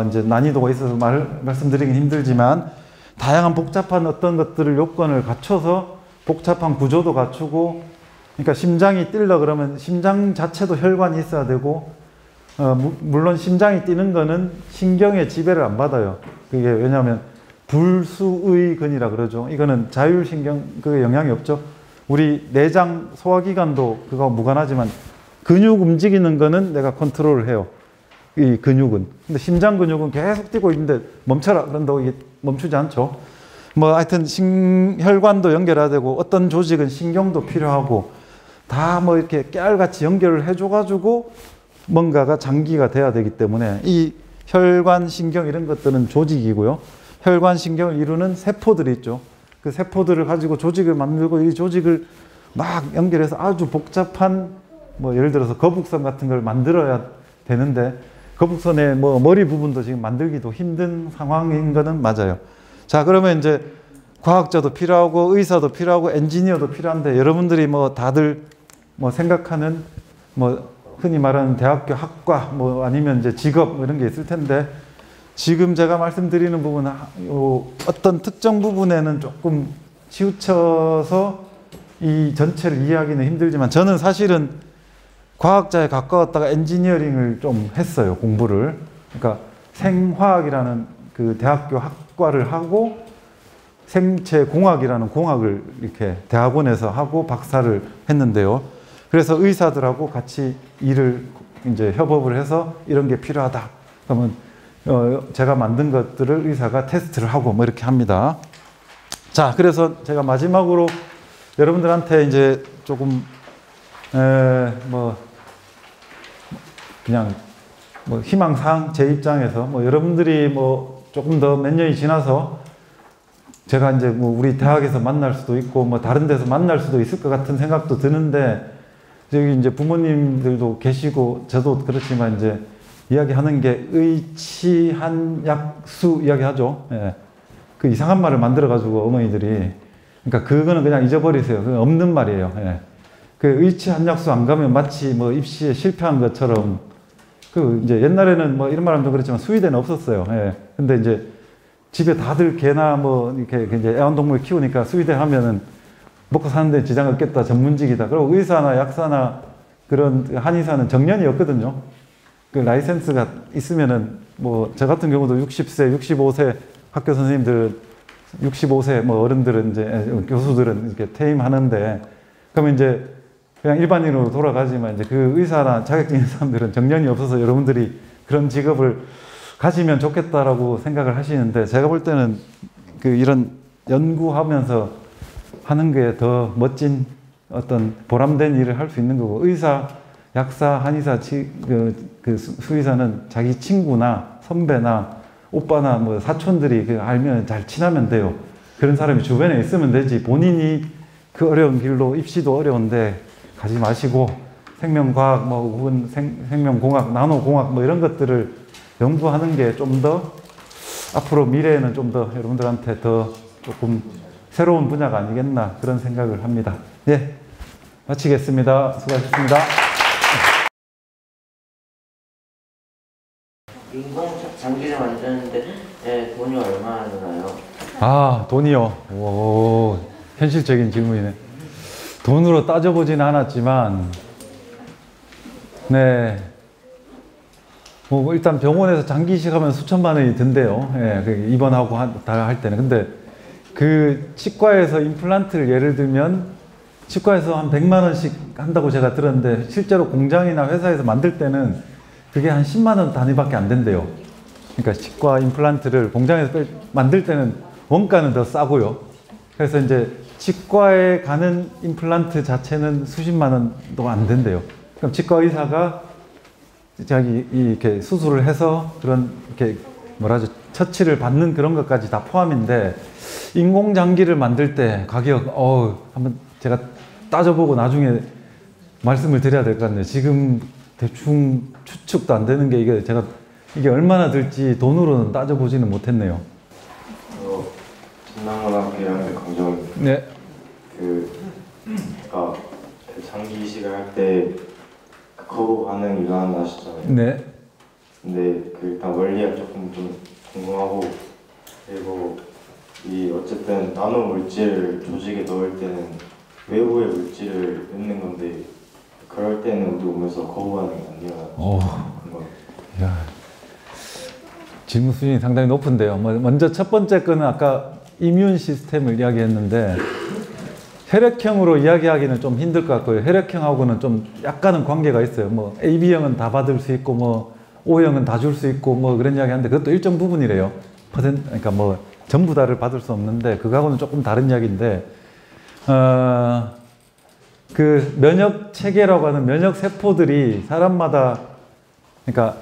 이제 난이도가 있어서 말씀드리긴 힘들지만 다양한 복잡한 어떤 것들을 요건을 갖춰서 복잡한 구조도 갖추고 그러니까 심장이 뛰려 그러면 심장 자체도 혈관이 있어야 되고 물론 심장이 뛰는 거는 신경의 지배를 안 받아요. 그게 왜냐하면 불수의 근이라 그러죠. 이거는 자율신경 그 영향이 없죠. 우리 내장 소화기관도 그거 무관하지만 근육 움직이는 거는 내가 컨트롤을 해요. 이 근육은. 근데 심장 근육은 계속 뛰고 있는데 멈춰라 그런다고 이게 멈추지 않죠. 뭐 하여튼 혈관도 연결해야 되고 어떤 조직은 신경도 필요하고 다 뭐 이렇게 깨알같이 연결을 해줘가지고 뭔가가 장기가 돼야 되기 때문에 이 혈관, 신경 이런 것들은 조직이고요. 혈관, 신경을 이루는 세포들이 있죠. 그 세포들을 가지고 조직을 만들고 이 조직을 막 연결해서 아주 복잡한 뭐 예를 들어서 거북선 같은 걸 만들어야 되는데 거북선의 뭐 머리 부분도 지금 만들기도 힘든 상황인 거는 맞아요. 자, 그러면 이제 과학자도 필요하고 의사도 필요하고 엔지니어도 필요한데 여러분들이 뭐 다들 뭐 생각하는 뭐 흔히 말하는 대학교 학과 뭐 아니면 이제 직업 뭐 이런 게 있을 텐데 지금 제가 말씀드리는 부분은 어떤 특정 부분에는 조금 치우쳐서 이 전체를 이해하기는 힘들지만 저는 사실은 과학자에 가까웠다가 엔지니어링을 좀 했어요, 공부를. 그러니까 생화학이라는 그 대학교 학과를 하고 생체공학이라는 공학을 이렇게 대학원에서 하고 박사를 했는데요. 그래서 의사들하고 같이 일을 이제 협업을 해서 이런 게 필요하다. 그러면 제가 만든 것들을 의사가 테스트를 하고 뭐 이렇게 합니다. 자, 그래서 제가 마지막으로 여러분들한테 이제 조금 뭐 그냥 뭐 희망사항 제 입장에서 뭐 여러분들이 뭐 조금 더 몇 년이 지나서 제가 이제 뭐 우리 대학에서 만날 수도 있고 뭐 다른 데서 만날 수도 있을 것 같은 생각도 드는데 저기 이제 부모님들도 계시고 저도 그렇지만 이제 이야기하는 게 의치한약수 이야기하죠. 예. 그 이상한 말을 만들어 가지고 어머니들이 그러니까 그거는 그냥 잊어버리세요. 그건 없는 말이에요. 예. 그 의치한약수 안 가면 마치 뭐 입시에 실패한 것처럼 그 이제 옛날에는 뭐 이런 말하면 좀 그렇지만 수의대는 없었어요. 예. 근데 이제 집에 다들 개나 뭐 이렇게 이제 애완동물 키우니까 수의대 하면은 먹고 사는데 지장 없겠다, 전문직이다. 그리고 의사나 약사나 그런 한의사는 정년이었거든요. 그 라이센스가 있으면은 뭐 저 같은 경우도 60세, 65세 학교 선생님들 65세 뭐 어른들은 이제 교수들은 이렇게 퇴임하는데 그러면 이제 그냥 일반인으로 돌아가지만 이제 그 의사나 자격증 있는 사람들은 정년이 없어서 여러분들이 그런 직업을 가지면 좋겠다라고 생각을 하시는데 제가 볼 때는 그 이런 연구하면서 하는 게 더 멋진 어떤 보람된 일을 할 수 있는 거고 의사, 약사, 한의사, 그 수의사는 자기 친구나 선배나 오빠나 뭐 사촌들이 그 알면 잘 친하면 돼요. 그런 사람이 주변에 있으면 되지 본인이 그 어려운 길로 입시도 어려운데 가지 마시고 생명과학 뭐 혹은 생명공학, 나노공학 뭐 이런 것들을 연구하는 게 좀 더 앞으로 미래에는 좀 더 여러분들한테 더 조금 새로운 분야가 아니겠나 그런 생각을 합니다. 예, 마치겠습니다. 수고하셨습니다. 인공 장기를 만드는데 돈이 얼마나 드나요? 아, 돈이요? 오, 현실적인 질문이네. 돈으로 따져보진 않았지만 네, 뭐 일단 병원에서 장기 이식하면 수천만 원이 든대요. 예, 입원하고 다 할 때는. 근데 그 치과에서 임플란트를 예를 들면 치과에서 한 100만 원씩 한다고 제가 들었는데 실제로 공장이나 회사에서 만들 때는 그게 한 10만 원 단위밖에 안 된대요. 그러니까 치과 임플란트를 공장에서 만들 때는 원가는 더 싸고요. 그래서 이제 치과에 가는 임플란트 자체는 수십만 원도 안 된대요. 그럼 치과 의사가 자기 이렇게 수술을 해서 그런 이렇게 뭐라죠 처치를 받는 그런 것까지 다 포함인데 인공장기를 만들 때 가격 한번 제가 따져보고 나중에 말씀을 드려야 될 것 같네요. 지금 대충 추측도 안 되는 게 이게 얼마나 들지 돈으로는 따져보지는 못했네요. 전남고등학교 강정입니다. 네. 그러니까 그 장기 이식을 할 때 거부 반응이 일어난다 하셨잖아요. 네. 근데 그 일단 원리가 조금 좀 궁금하고 그리고 이 어쨌든 나노 물질을 조직에 넣을 때는 외부의 물질을 넣는 건데 그럴 때는 우리 몸에서 거부 반응이 안 일어나는 거예요. 야, 질문 수준이 상당히 높은데요. 먼저 첫 번째 거는 아까 이뮨 시스템을 이야기했는데 혈액형으로 이야기하기는 좀 힘들 것 같고요. 혈액형하고는 좀 약간은 관계가 있어요. 뭐 AB형은 다 받을 수 있고 뭐 O형은 다 줄 수 있고 뭐 그런 이야기 하는데 그것도 일정 부분이래요. 그러니까 뭐 전부 다를 받을 수 없는데 그거하고는 조금 다른 이야기인데 그 면역 체계라고 하는 면역 세포들이 사람마다 그러니까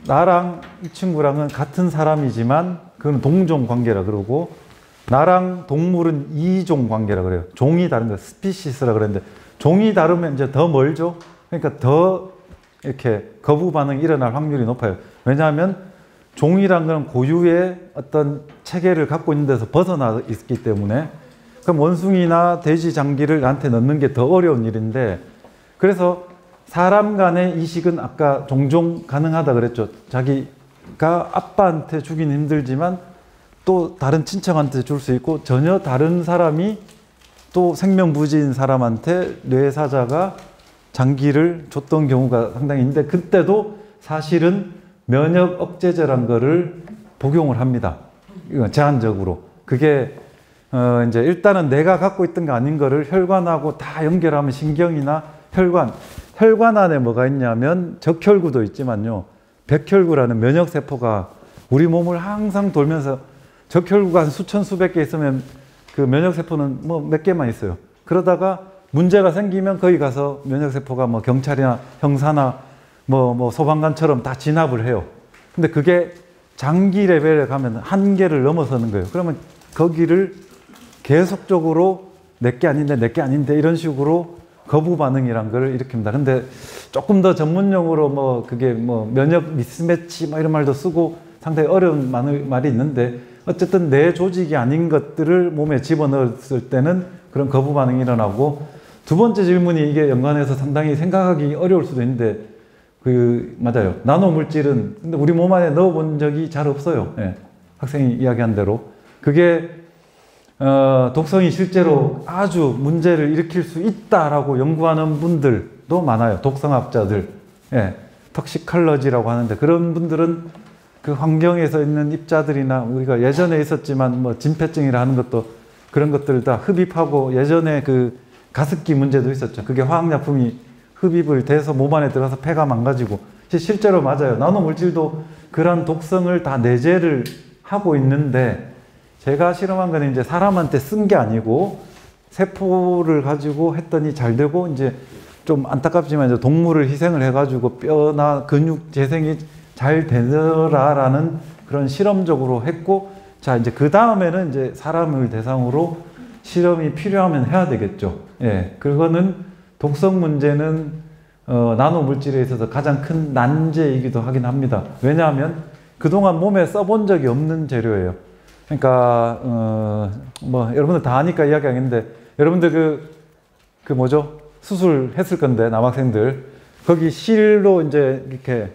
나랑 이 친구랑은 같은 사람이지만 그건 동종 관계라 그러고 나랑 동물은 이종 관계라 그래요. 종이 다른 거 스피시스라 그랬는데 종이 다르면 이제 더 멀죠. 그러니까 더 이렇게 거부 반응이 일어날 확률이 높아요. 왜냐하면 종이란 건 고유의 어떤 체계를 갖고 있는 데서 벗어나 있기 때문에 그럼 원숭이나 돼지 장기를 나한테 넣는 게 더 어려운 일인데 그래서 사람 간의 이식은 아까 종종 가능하다 그랬죠. 자기가 아빠한테 주긴 힘들지만 또 다른 친척한테 줄 수 있고 전혀 다른 사람이 또 생명부지인 사람한테 뇌사자가 장기를 줬던 경우가 상당히 있는데 그때도 사실은 면역 억제제란 거를 복용을 합니다. 제한적으로. 그게 이제 일단은 내가 갖고 있던 거 아닌 거를 혈관하고 다 연결하면 신경이나 혈관 안에 뭐가 있냐면 적혈구도 있지만요. 백혈구라는 면역세포가 우리 몸을 항상 돌면서 적혈구가 한 수천 수백 개 있으면 그 면역세포는 뭐 몇 개만 있어요. 그러다가 문제가 생기면 거기 가서 면역세포가 뭐 경찰이나 형사나 뭐 소방관처럼 다 진압을 해요. 근데 그게 장기 레벨에 가면 한계를 넘어서는 거예요. 그러면 거기를 계속적으로 내게 아닌데 이런 식으로 거부 반응이란 걸 일으킵니다. 근데 조금 더 전문용어로 뭐 그게 뭐 면역 미스매치 뭐 이런 말도 쓰고 상당히 어려운 말이 있는데 어쨌든 내 조직이 아닌 것들을 몸에 집어넣었을 때는 그런 거부 반응이 일어나고 두 번째 질문이 이게 연관해서 상당히 생각하기 어려울 수도 있는데 맞아요. 나노 물질은 근데 우리 몸 안에 넣어본 적이 잘 없어요. 예. 학생이 이야기한 대로 그게 독성이 실제로 아주 문제를 일으킬 수 있다라고 연구하는 분들도 많아요. 독성학자들, 예, 턱시컬러지라고 하는데 그런 분들은 그 환경에서 있는 입자들이나 우리가 예전에 있었지만 뭐 진폐증이라 하는 것도 그런 것들을 다 흡입하고 예전에 그 가습기 문제도 있었죠. 그게 화학약품이 흡입을 돼서 몸 안에 들어가서 폐가 망가지고 실제로 맞아요. 나노 물질도 그런 독성을 다 내재를 하고 있는데 제가 실험한 거는 이제 사람한테 쓴 게 아니고 세포를 가지고 했더니 잘 되고 이제 좀 안타깝지만 이제 동물을 희생을 해가지고 뼈나 근육 재생이 잘 되더라라는 그런 실험적으로 했고 자 이제 그 다음에는 이제 사람을 대상으로 실험이 필요하면 해야 되겠죠. 예, 그거는 독성 문제는 나노 물질에 있어서 가장 큰 난제이기도 하긴 합니다. 왜냐하면 그동안 몸에 써본 적이 없는 재료예요. 그러니까 뭐 여러분들 다 아니까 이야기하겠는데 여러분들 그 뭐죠? 수술했을 건데 남학생들 거기 실로 이제 이렇게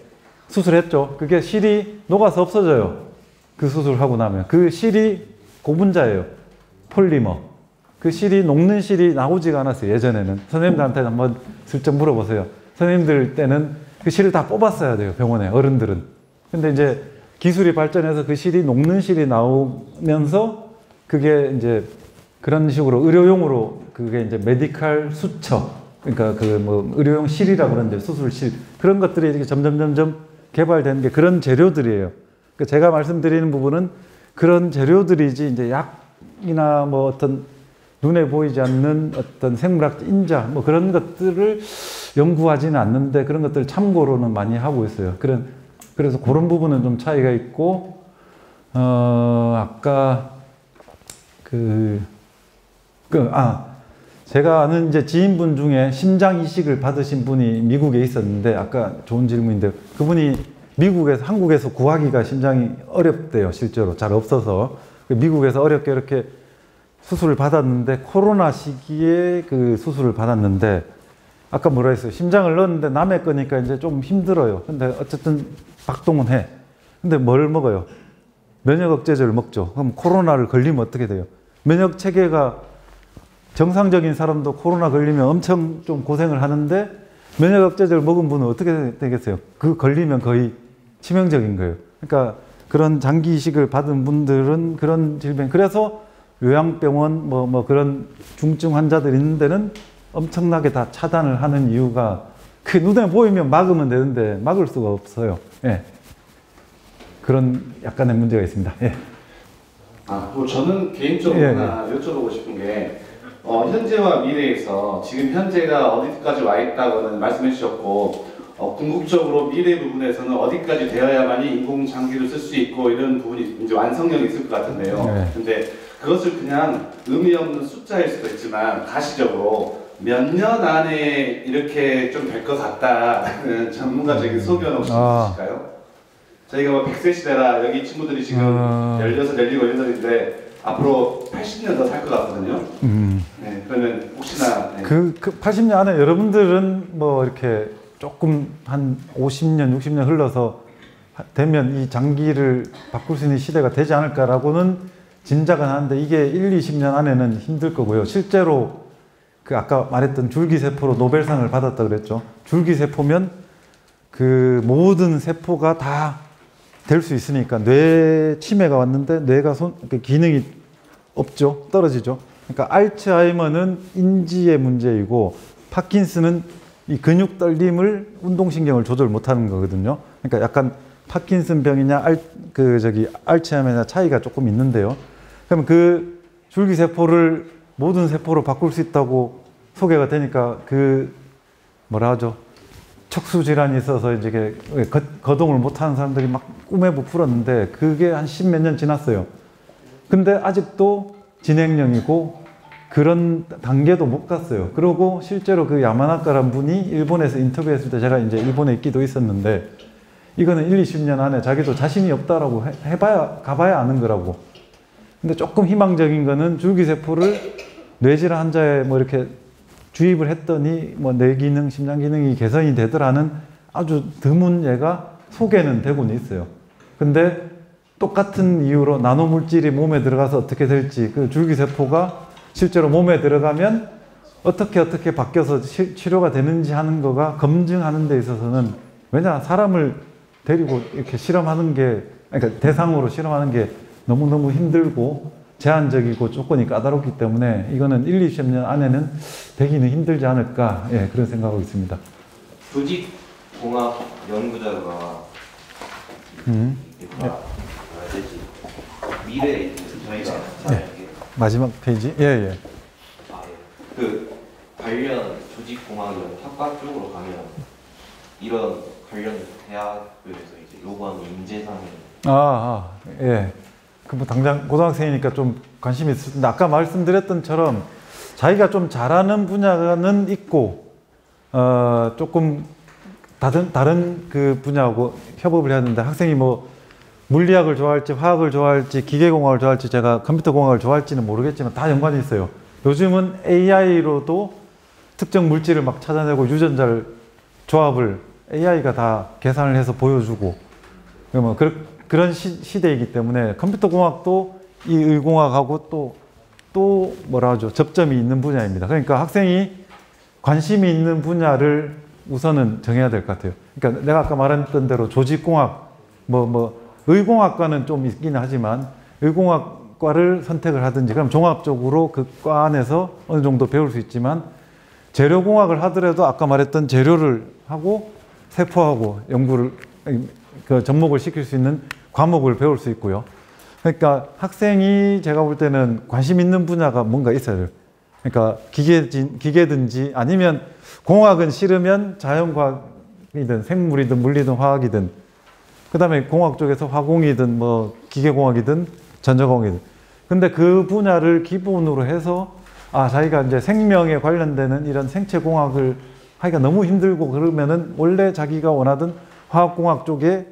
수술했죠. 그게 실이 녹아서 없어져요. 그 수술하고 나면 그 실이 고분자예요. 폴리머. 그 실이 녹는 실이 나오지가 않았어요. 예전에는 선생님들한테 한번 슬쩍 물어보세요. 선생님들 때는 그 실을 다 뽑았어야 돼요. 병원에 어른들은. 근데 이제 기술이 발전해서 그 실이 녹는 실이 나오면서 그게 이제 그런 식으로 의료용으로 그게 이제 메디칼 수처 그러니까 그 뭐 의료용 실이라고 그러는데 수술실 그런 것들이 이렇게 점점 개발되는 게 그런 재료들이에요. 그러니까 제가 말씀드리는 부분은 그런 재료들이지 이제 약이나 뭐 어떤 눈에 보이지 않는 어떤 생물학 인자 뭐 그런 것들을 연구하지는 않는데 그런 것들 참고로는 많이 하고 있어요. 그래서 그런 부분은 좀 차이가 있고 아까 제가 아는 이제 지인분 중에 심장 이식을 받으신 분이 미국에 있었는데 아까 좋은 질문인데 그분이 한국에서 구하기가 심장이 어렵대요. 실제로 잘 없어서 미국에서 어렵게 이렇게 수술을 받았는데 코로나 시기에 그 수술을 받았는데 아까 뭐라 했어요? 심장을 넣었는데 남의 거니까 이제 좀 힘들어요. 근데 어쨌든 박동은 해. 근데 뭘 먹어요? 면역 억제제를 먹죠. 그럼 코로나를 걸리면 어떻게 돼요? 면역 체계가 정상적인 사람도 코로나 걸리면 엄청 좀 고생을 하는데 면역 억제제를 먹은 분은 어떻게 되겠어요? 그 걸리면 거의 치명적인 거예요. 그러니까 그런 장기 이식을 받은 분들은 그런 질병, 그래서 요양병원 뭐 그런 중증 환자들 있는 데는 엄청나게 다 차단을 하는 이유가 그 눈에 보이면 막으면 되는데 막을 수가 없어요. 예. 그런 약간의 문제가 있습니다. 예. 뭐 저는 개인적으로 예, 하나 여쭤보고 싶은 게 현재와 미래에서 지금 현재가 어디까지 와 있다고는 말씀해 주셨고 궁극적으로 미래 부분에서는 어디까지 되어야만이 인공장기를 쓸 수 있고 이런 부분이 이제 완성력이 있을 것 같은데요. 네. 근데 그것을 그냥 의미 없는 숫자일 수도 있지만 가시적으로 몇 년 안에 이렇게 좀 될 것 같다는 전문가적인 소견 혹시 있으실까요? 저희가 뭐 100세 시대라 여기 친구들이 지금 16, 17, 18살인데 앞으로 80년 더 살 것 같거든요. 네, 그러면 혹시나 네. 그 80년 안에 여러분들은 뭐 이렇게 조금 한 50년, 60년 흘러서 되면 이 장기를 바꿀 수 있는 시대가 되지 않을까라고는 짐작은 하는데 이게 1, 20년 안에는 힘들 거고요. 실제로 그 아까 말했던 줄기세포로 노벨상을 받았다 그랬죠. 줄기세포면 그 모든 세포가 다 될 수 있으니까 뇌 치매가 왔는데 뇌가 기능이 없죠. 떨어지죠. 그러니까 알츠하이머는 인지의 문제이고 파킨슨은 이 근육 떨림을 운동신경을 조절 못하는 거거든요. 그러니까 약간 파킨슨 병이냐 알츠하이머냐 차이가 조금 있는데요. 그럼 그 줄기세포를 모든 세포로 바꿀 수 있다고 소개가 되니까 그 뭐라 하죠? 척수 질환이 있어서 이제 거동을 못하는 사람들이 막 꿈에 부풀었는데 그게 한 10몇 년 지났어요. 근데 아직도 진행형이고 그런 단계도 못 갔어요. 그리고 실제로 그 야마나카라는 분이 일본에서 인터뷰했을 때 제가 이제 일본에 있기도 있었는데 이거는 1, 20년 안에 자기도 자신이 없다라고 가봐야 아는 거라고. 근데 조금 희망적인 거는 줄기세포를 뇌질환 환자에 뭐 이렇게 주입을 했더니 뭐 뇌 기능, 심장 기능이 개선이 되더라는 아주 드문 예가 소개는 되고는 있어요. 근데 똑같은 이유로 나노 물질이 몸에 들어가서 어떻게 될지 그 줄기세포가 실제로 몸에 들어가면 어떻게 바뀌어서 치료가 되는지 하는 거가 검증하는 데 있어서는 왜냐 사람을 데리고 이렇게 실험하는 게 그러니까 대상으로 실험하는 게 너무너무 힘들고 제한적이고 조건이 까다롭기 때문에 이거는 1, 20년 안에는 되기는 힘들지 않을까 그런 생각하고 있습니다. 조직공학 연구자가 뭐라 해야 되지? 미래에 저희가 마지막 페이지? 예. 그 관련 조직공학이나 학과 쪽으로 가면 이런 관련 대학교에서 이제 요구하는 인재상이 예. 그 뭐 당장 고등학생이니까 좀 관심이 있을 텐데 아까 말씀드렸던처럼 자기가 좀 잘하는 분야는 있고 조금 다른 그 분야하고 협업을 해야 되는데 학생이 뭐 물리학을 좋아할지 화학을 좋아할지 기계공학을 좋아할지 제가 컴퓨터공학을 좋아할지는 모르겠지만 다 연관이 있어요. 요즘은 AI로도 특정 물질을 막 찾아내고 유전자 조합을 AI가 다 계산을 해서 보여주고 그런 시대이기 때문에 컴퓨터공학도 이 의공학하고 또 뭐라 하죠? 접점이 있는 분야입니다. 그러니까 학생이 관심이 있는 분야를 우선은 정해야 될 것 같아요. 그러니까 내가 아까 말했던 대로 조직공학, 의공학과는 좀 있긴 하지만 의공학과를 선택을 하든지 그럼 종합적으로 그 과 안에서 어느 정도 배울 수 있지만 재료공학을 하더라도 아까 말했던 재료를 하고 세포하고 연구를 그 접목을 시킬 수 있는 과목을 배울 수 있고요. 그러니까 학생이 제가 볼 때는 관심 있는 분야가 뭔가 있어야 돼요. 그러니까 기계든지 아니면 공학은 싫으면 자연과학이든 생물이든 물리든 화학이든 그 다음에 공학 쪽에서 화공이든 뭐 기계공학이든 전자공학이든 근데 그 분야를 기본으로 해서 자기가 이제 생명에 관련되는 이런 생체공학을 하기가 너무 힘들고 그러면은 원래 자기가 원하던 화학공학 쪽에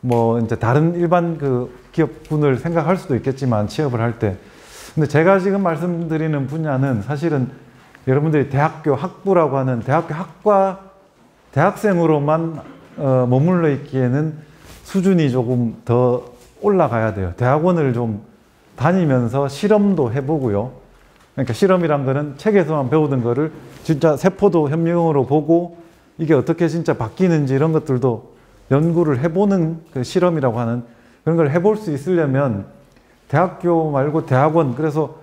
뭐 이제 다른 일반 그 기업군을 생각할 수도 있겠지만 취업을 할 때 근데 제가 지금 말씀드리는 분야는 사실은 여러분들이 대학교 학부라고 하는 대학교 학과 대학생으로만 머물러 있기에는 수준이 조금 더 올라가야 돼요. 대학원을 좀 다니면서 실험도 해보고요. 그러니까 실험이란 거는 책에서만 배우던 거를 진짜 세포도 현미경으로 보고 이게 어떻게 진짜 바뀌는지 이런 것들도 연구를 해보는 그 실험이라고 하는 그런 걸 해볼 수 있으려면 대학교 말고 대학원, 그래서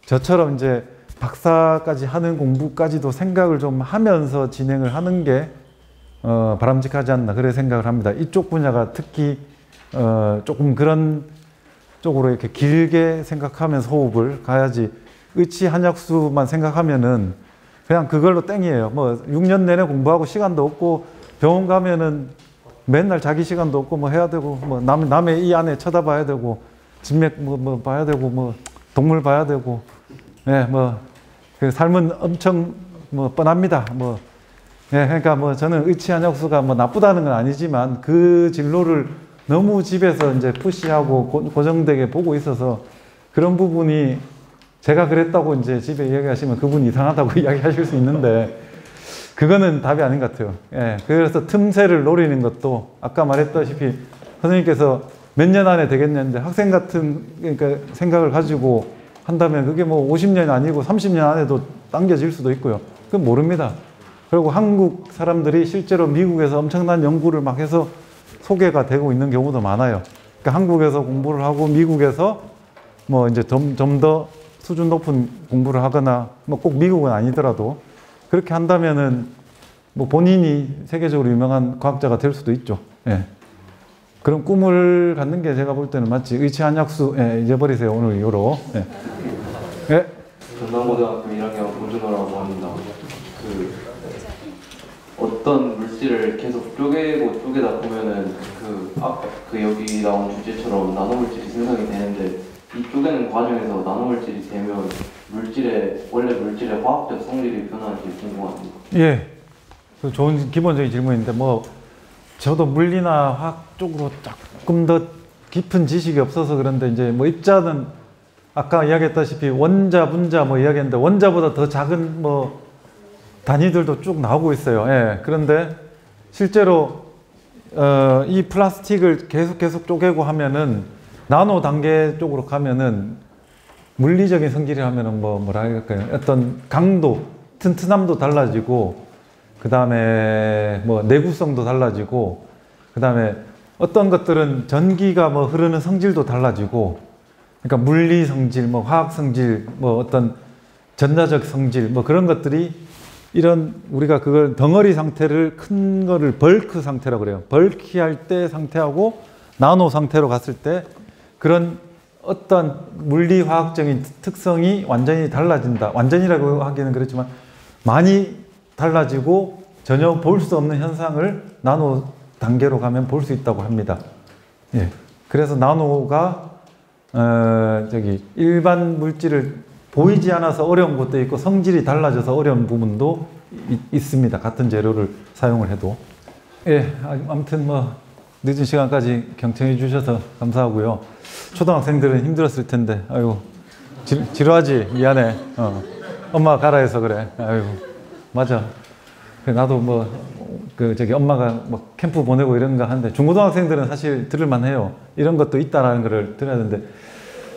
저처럼 이제 박사까지 하는 공부까지도 생각을 좀 하면서 진행을 하는 게 바람직하지 않나, 그래 생각을 합니다. 이쪽 분야가 특히 조금 그런 쪽으로 이렇게 길게 생각하면서 호흡을 가야지, 의치 한약수만 생각하면은 그냥 그걸로 땡이에요. 뭐 6년 내내 공부하고 시간도 없고 병원 가면은 맨날 자기 시간도 없고 뭐 해야 되고, 뭐 남의 이 안에 쳐다봐야 되고, 진맥 뭐 봐야 되고, 뭐 동물 봐야 되고, 예, 뭐 그 삶은 엄청 뭐 뻔합니다. 뭐 예, 그러니까 뭐 저는 의치 한약수가 뭐 나쁘다는 건 아니지만 그 진로를 너무 집에서 이제 푸시하고 고정되게 보고 있어서 그런 부분이, 제가 그랬다고 이제 집에 이야기하시면 그분이 이상하다고 이야기하실 수 있는데 그거는 답이 아닌 것 같아요. 예, 그래서 틈새를 노리는 것도 아까 말했다시피 선생님께서 몇 년 안에 되겠냐는데 학생 같은 그러니까 생각을 가지고 한다면 그게 뭐 50년이 아니고 30년 안에도 당겨질 수도 있고요. 그건 모릅니다. 그리고 한국 사람들이 실제로 미국에서 엄청난 연구를 막 해서 소개가 되고 있는 경우도 많아요. 그러니까 한국에서 공부를 하고 미국에서 뭐 이제 좀 더 수준 높은 공부를 하거나 뭐 꼭 미국은 아니더라도 그렇게 한다면은 뭐 본인이 세계적으로 유명한 과학자가 될 수도 있죠. 예. 그런 꿈을 갖는 게 제가 볼 때는 맞지. 의치 한약수, 예, 잊어버리세요. 오늘 이후로. 예. 예. 전남고등학교 1학년 고준호라고 합니다. 어떤 물질을 계속 쪼개고 쪼개다 보면은 아까 여기 나온 주제처럼 나노물질이 생성이 되는데, 이 쪼개는 과정에서 나노물질이 되면 원래 물질의 화학적 성질이 변하는지 궁금합니다. 예. 그 좋은 기본적인 질문인데, 뭐 저도 물리나 화학 쪽으로 조금 더 깊은 지식이 없어서 그런데, 이제 뭐 입자는 아까 이야기했다시피 원자, 분자 뭐 이야기했는데 원자보다 더 작은 뭐 단위들도 쭉 나오고 있어요. 예. 그런데 실제로 이 플라스틱을 계속 쪼개고 하면은 나노 단계 쪽으로 가면은 물리적인 성질이 하면은 뭐라 할까요? 어떤 강도, 튼튼함도 달라지고, 그 다음에 뭐 내구성도 달라지고, 그 다음에 어떤 것들은 전기가 뭐 흐르는 성질도 달라지고, 그러니까 물리 성질, 뭐 화학 성질, 뭐 어떤 전자적 성질, 뭐 그런 것들이, 이런 우리가 그걸 덩어리 상태를, 큰 거를 벌크 상태라고 그래요. 벌키할 때 상태하고 나노 상태로 갔을 때 그런 어떤 물리 화학적인 특성이 완전히 달라진다. 완전이라고 하기는 그렇지만 많이 달라지고 전혀 볼 수 없는 현상을 나노 단계로 가면 볼 수 있다고 합니다. 예. 그래서 나노가 일반 물질을 보이지 않아서 어려운 것도 있고 성질이 달라져서 어려운 부분도 있습니다. 같은 재료를 사용을 해도. 예, 아무튼 뭐 늦은 시간까지 경청해 주셔서 감사하고요. 초등학생들은 힘들었을 텐데, 아이고 지루하지? 미안해. 엄마가 가라 해서 그래. 아이고 맞아. 나도 뭐 엄마가 뭐 캠프 보내고 이런 거 하는데, 중고등학생들은 사실 들을만 해요. 이런 것도 있다라는 거를 들어야 되는데,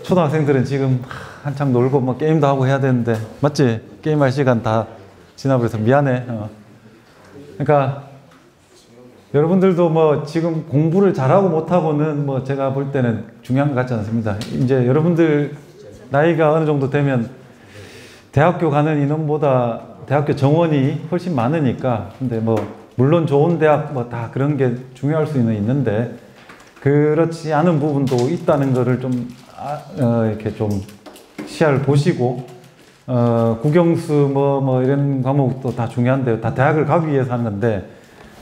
초등학생들은 지금 한창 놀고 뭐 게임도 하고 해야 되는데, 맞지? 게임할 시간 다 지나버려서 미안해. 그러니까 여러분들도 뭐 지금 공부를 잘하고 못하고는 뭐 제가 볼 때는 중요한 것 같지 않습니다. 이제 여러분들 나이가 어느 정도 되면 대학교 가는 인원보다 대학교 정원이 훨씬 많으니까, 근데 뭐 물론 좋은 대학 뭐 다 그런 게 중요할 수는 있는데, 그렇지 않은 부분도 있다는 거를 좀 이렇게 좀 시야를 보시고, 국영수 뭐 이런 과목도 다 중요한데요. 다 대학을 가기 위해서 하는 건데,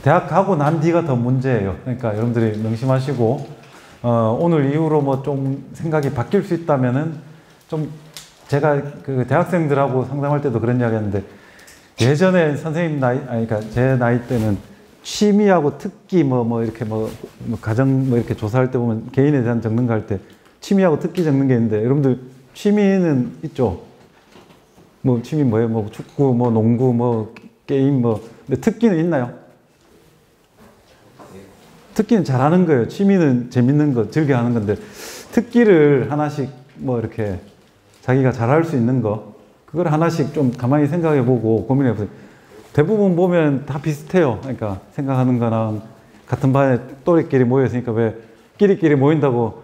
대학 가고 난 뒤가 더 문제예요. 그러니까 여러분들이 명심하시고, 오늘 이후로 뭐 좀 생각이 바뀔 수 있다면은, 좀 제가 그 대학생들하고 상담할 때도 그런 이야기 했는데, 예전에 선생님 그러니까 제 나이 때는 취미하고 특기 뭐 이렇게 뭐 가정 뭐 이렇게 조사할 때 보면 개인에 대한 적는 거 할 때 취미하고 특기 적는 게 있는데, 여러분들 취미는 있죠? 뭐 취미 뭐예요? 뭐 축구, 뭐 농구, 뭐 게임 뭐. 근데 특기는 있나요? 특기는 잘하는 거예요. 취미는 재밌는 거, 즐겨 하는 건데, 특기를 하나씩 뭐 이렇게 자기가 잘할 수 있는 거, 그걸 하나씩 좀 가만히 생각해 보고 고민해 보세요. 대부분 보면 다 비슷해요. 그러니까 생각하는 거나 같은 반에 또래끼리 모여 있으니까 왜 끼리끼리 모인다고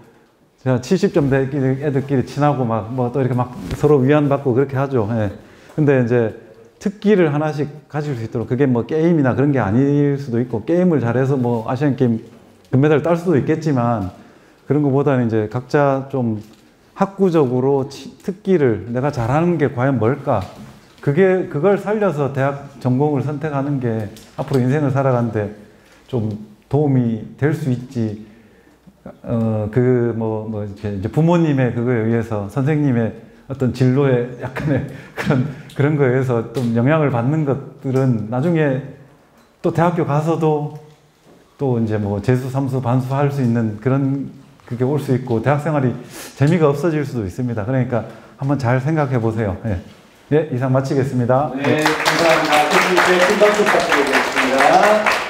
제가 70점 대 애들끼리 친하고 막 뭐 또 이렇게 막 서로 위안받고 그렇게 하죠. 예. 근데 이제 특기를 하나씩 가질 수 있도록 그게 뭐 게임이나 그런 게 아닐 수도 있고 게임을 잘해서 뭐 아시안 게임 금메달을 딸 수도 있겠지만 그런 것보다는 이제 각자 좀 학구적으로 특기를 내가 잘하는 게 과연 뭘까? 그걸 살려서 대학 전공을 선택하는 게 앞으로 인생을 살아가는데 좀 도움이 될 수 있지. 이렇게 이제 부모님의 그거에 의해서 선생님의 어떤 진로에 약간의 그런 거에 의해서 좀 영향을 받는 것들은 나중에 또 대학교 가서도 또 이제 뭐 재수, 삼수, 반수 할 수 있는 그런 그게 올 수 있고 대학 생활이 재미가 없어질 수도 있습니다. 그러니까 한번 잘 생각해 보세요. 예. 네, 이상 마치겠습니다. 네, 감사합니다. 교수님께 큰 박수 부탁드리겠습니다.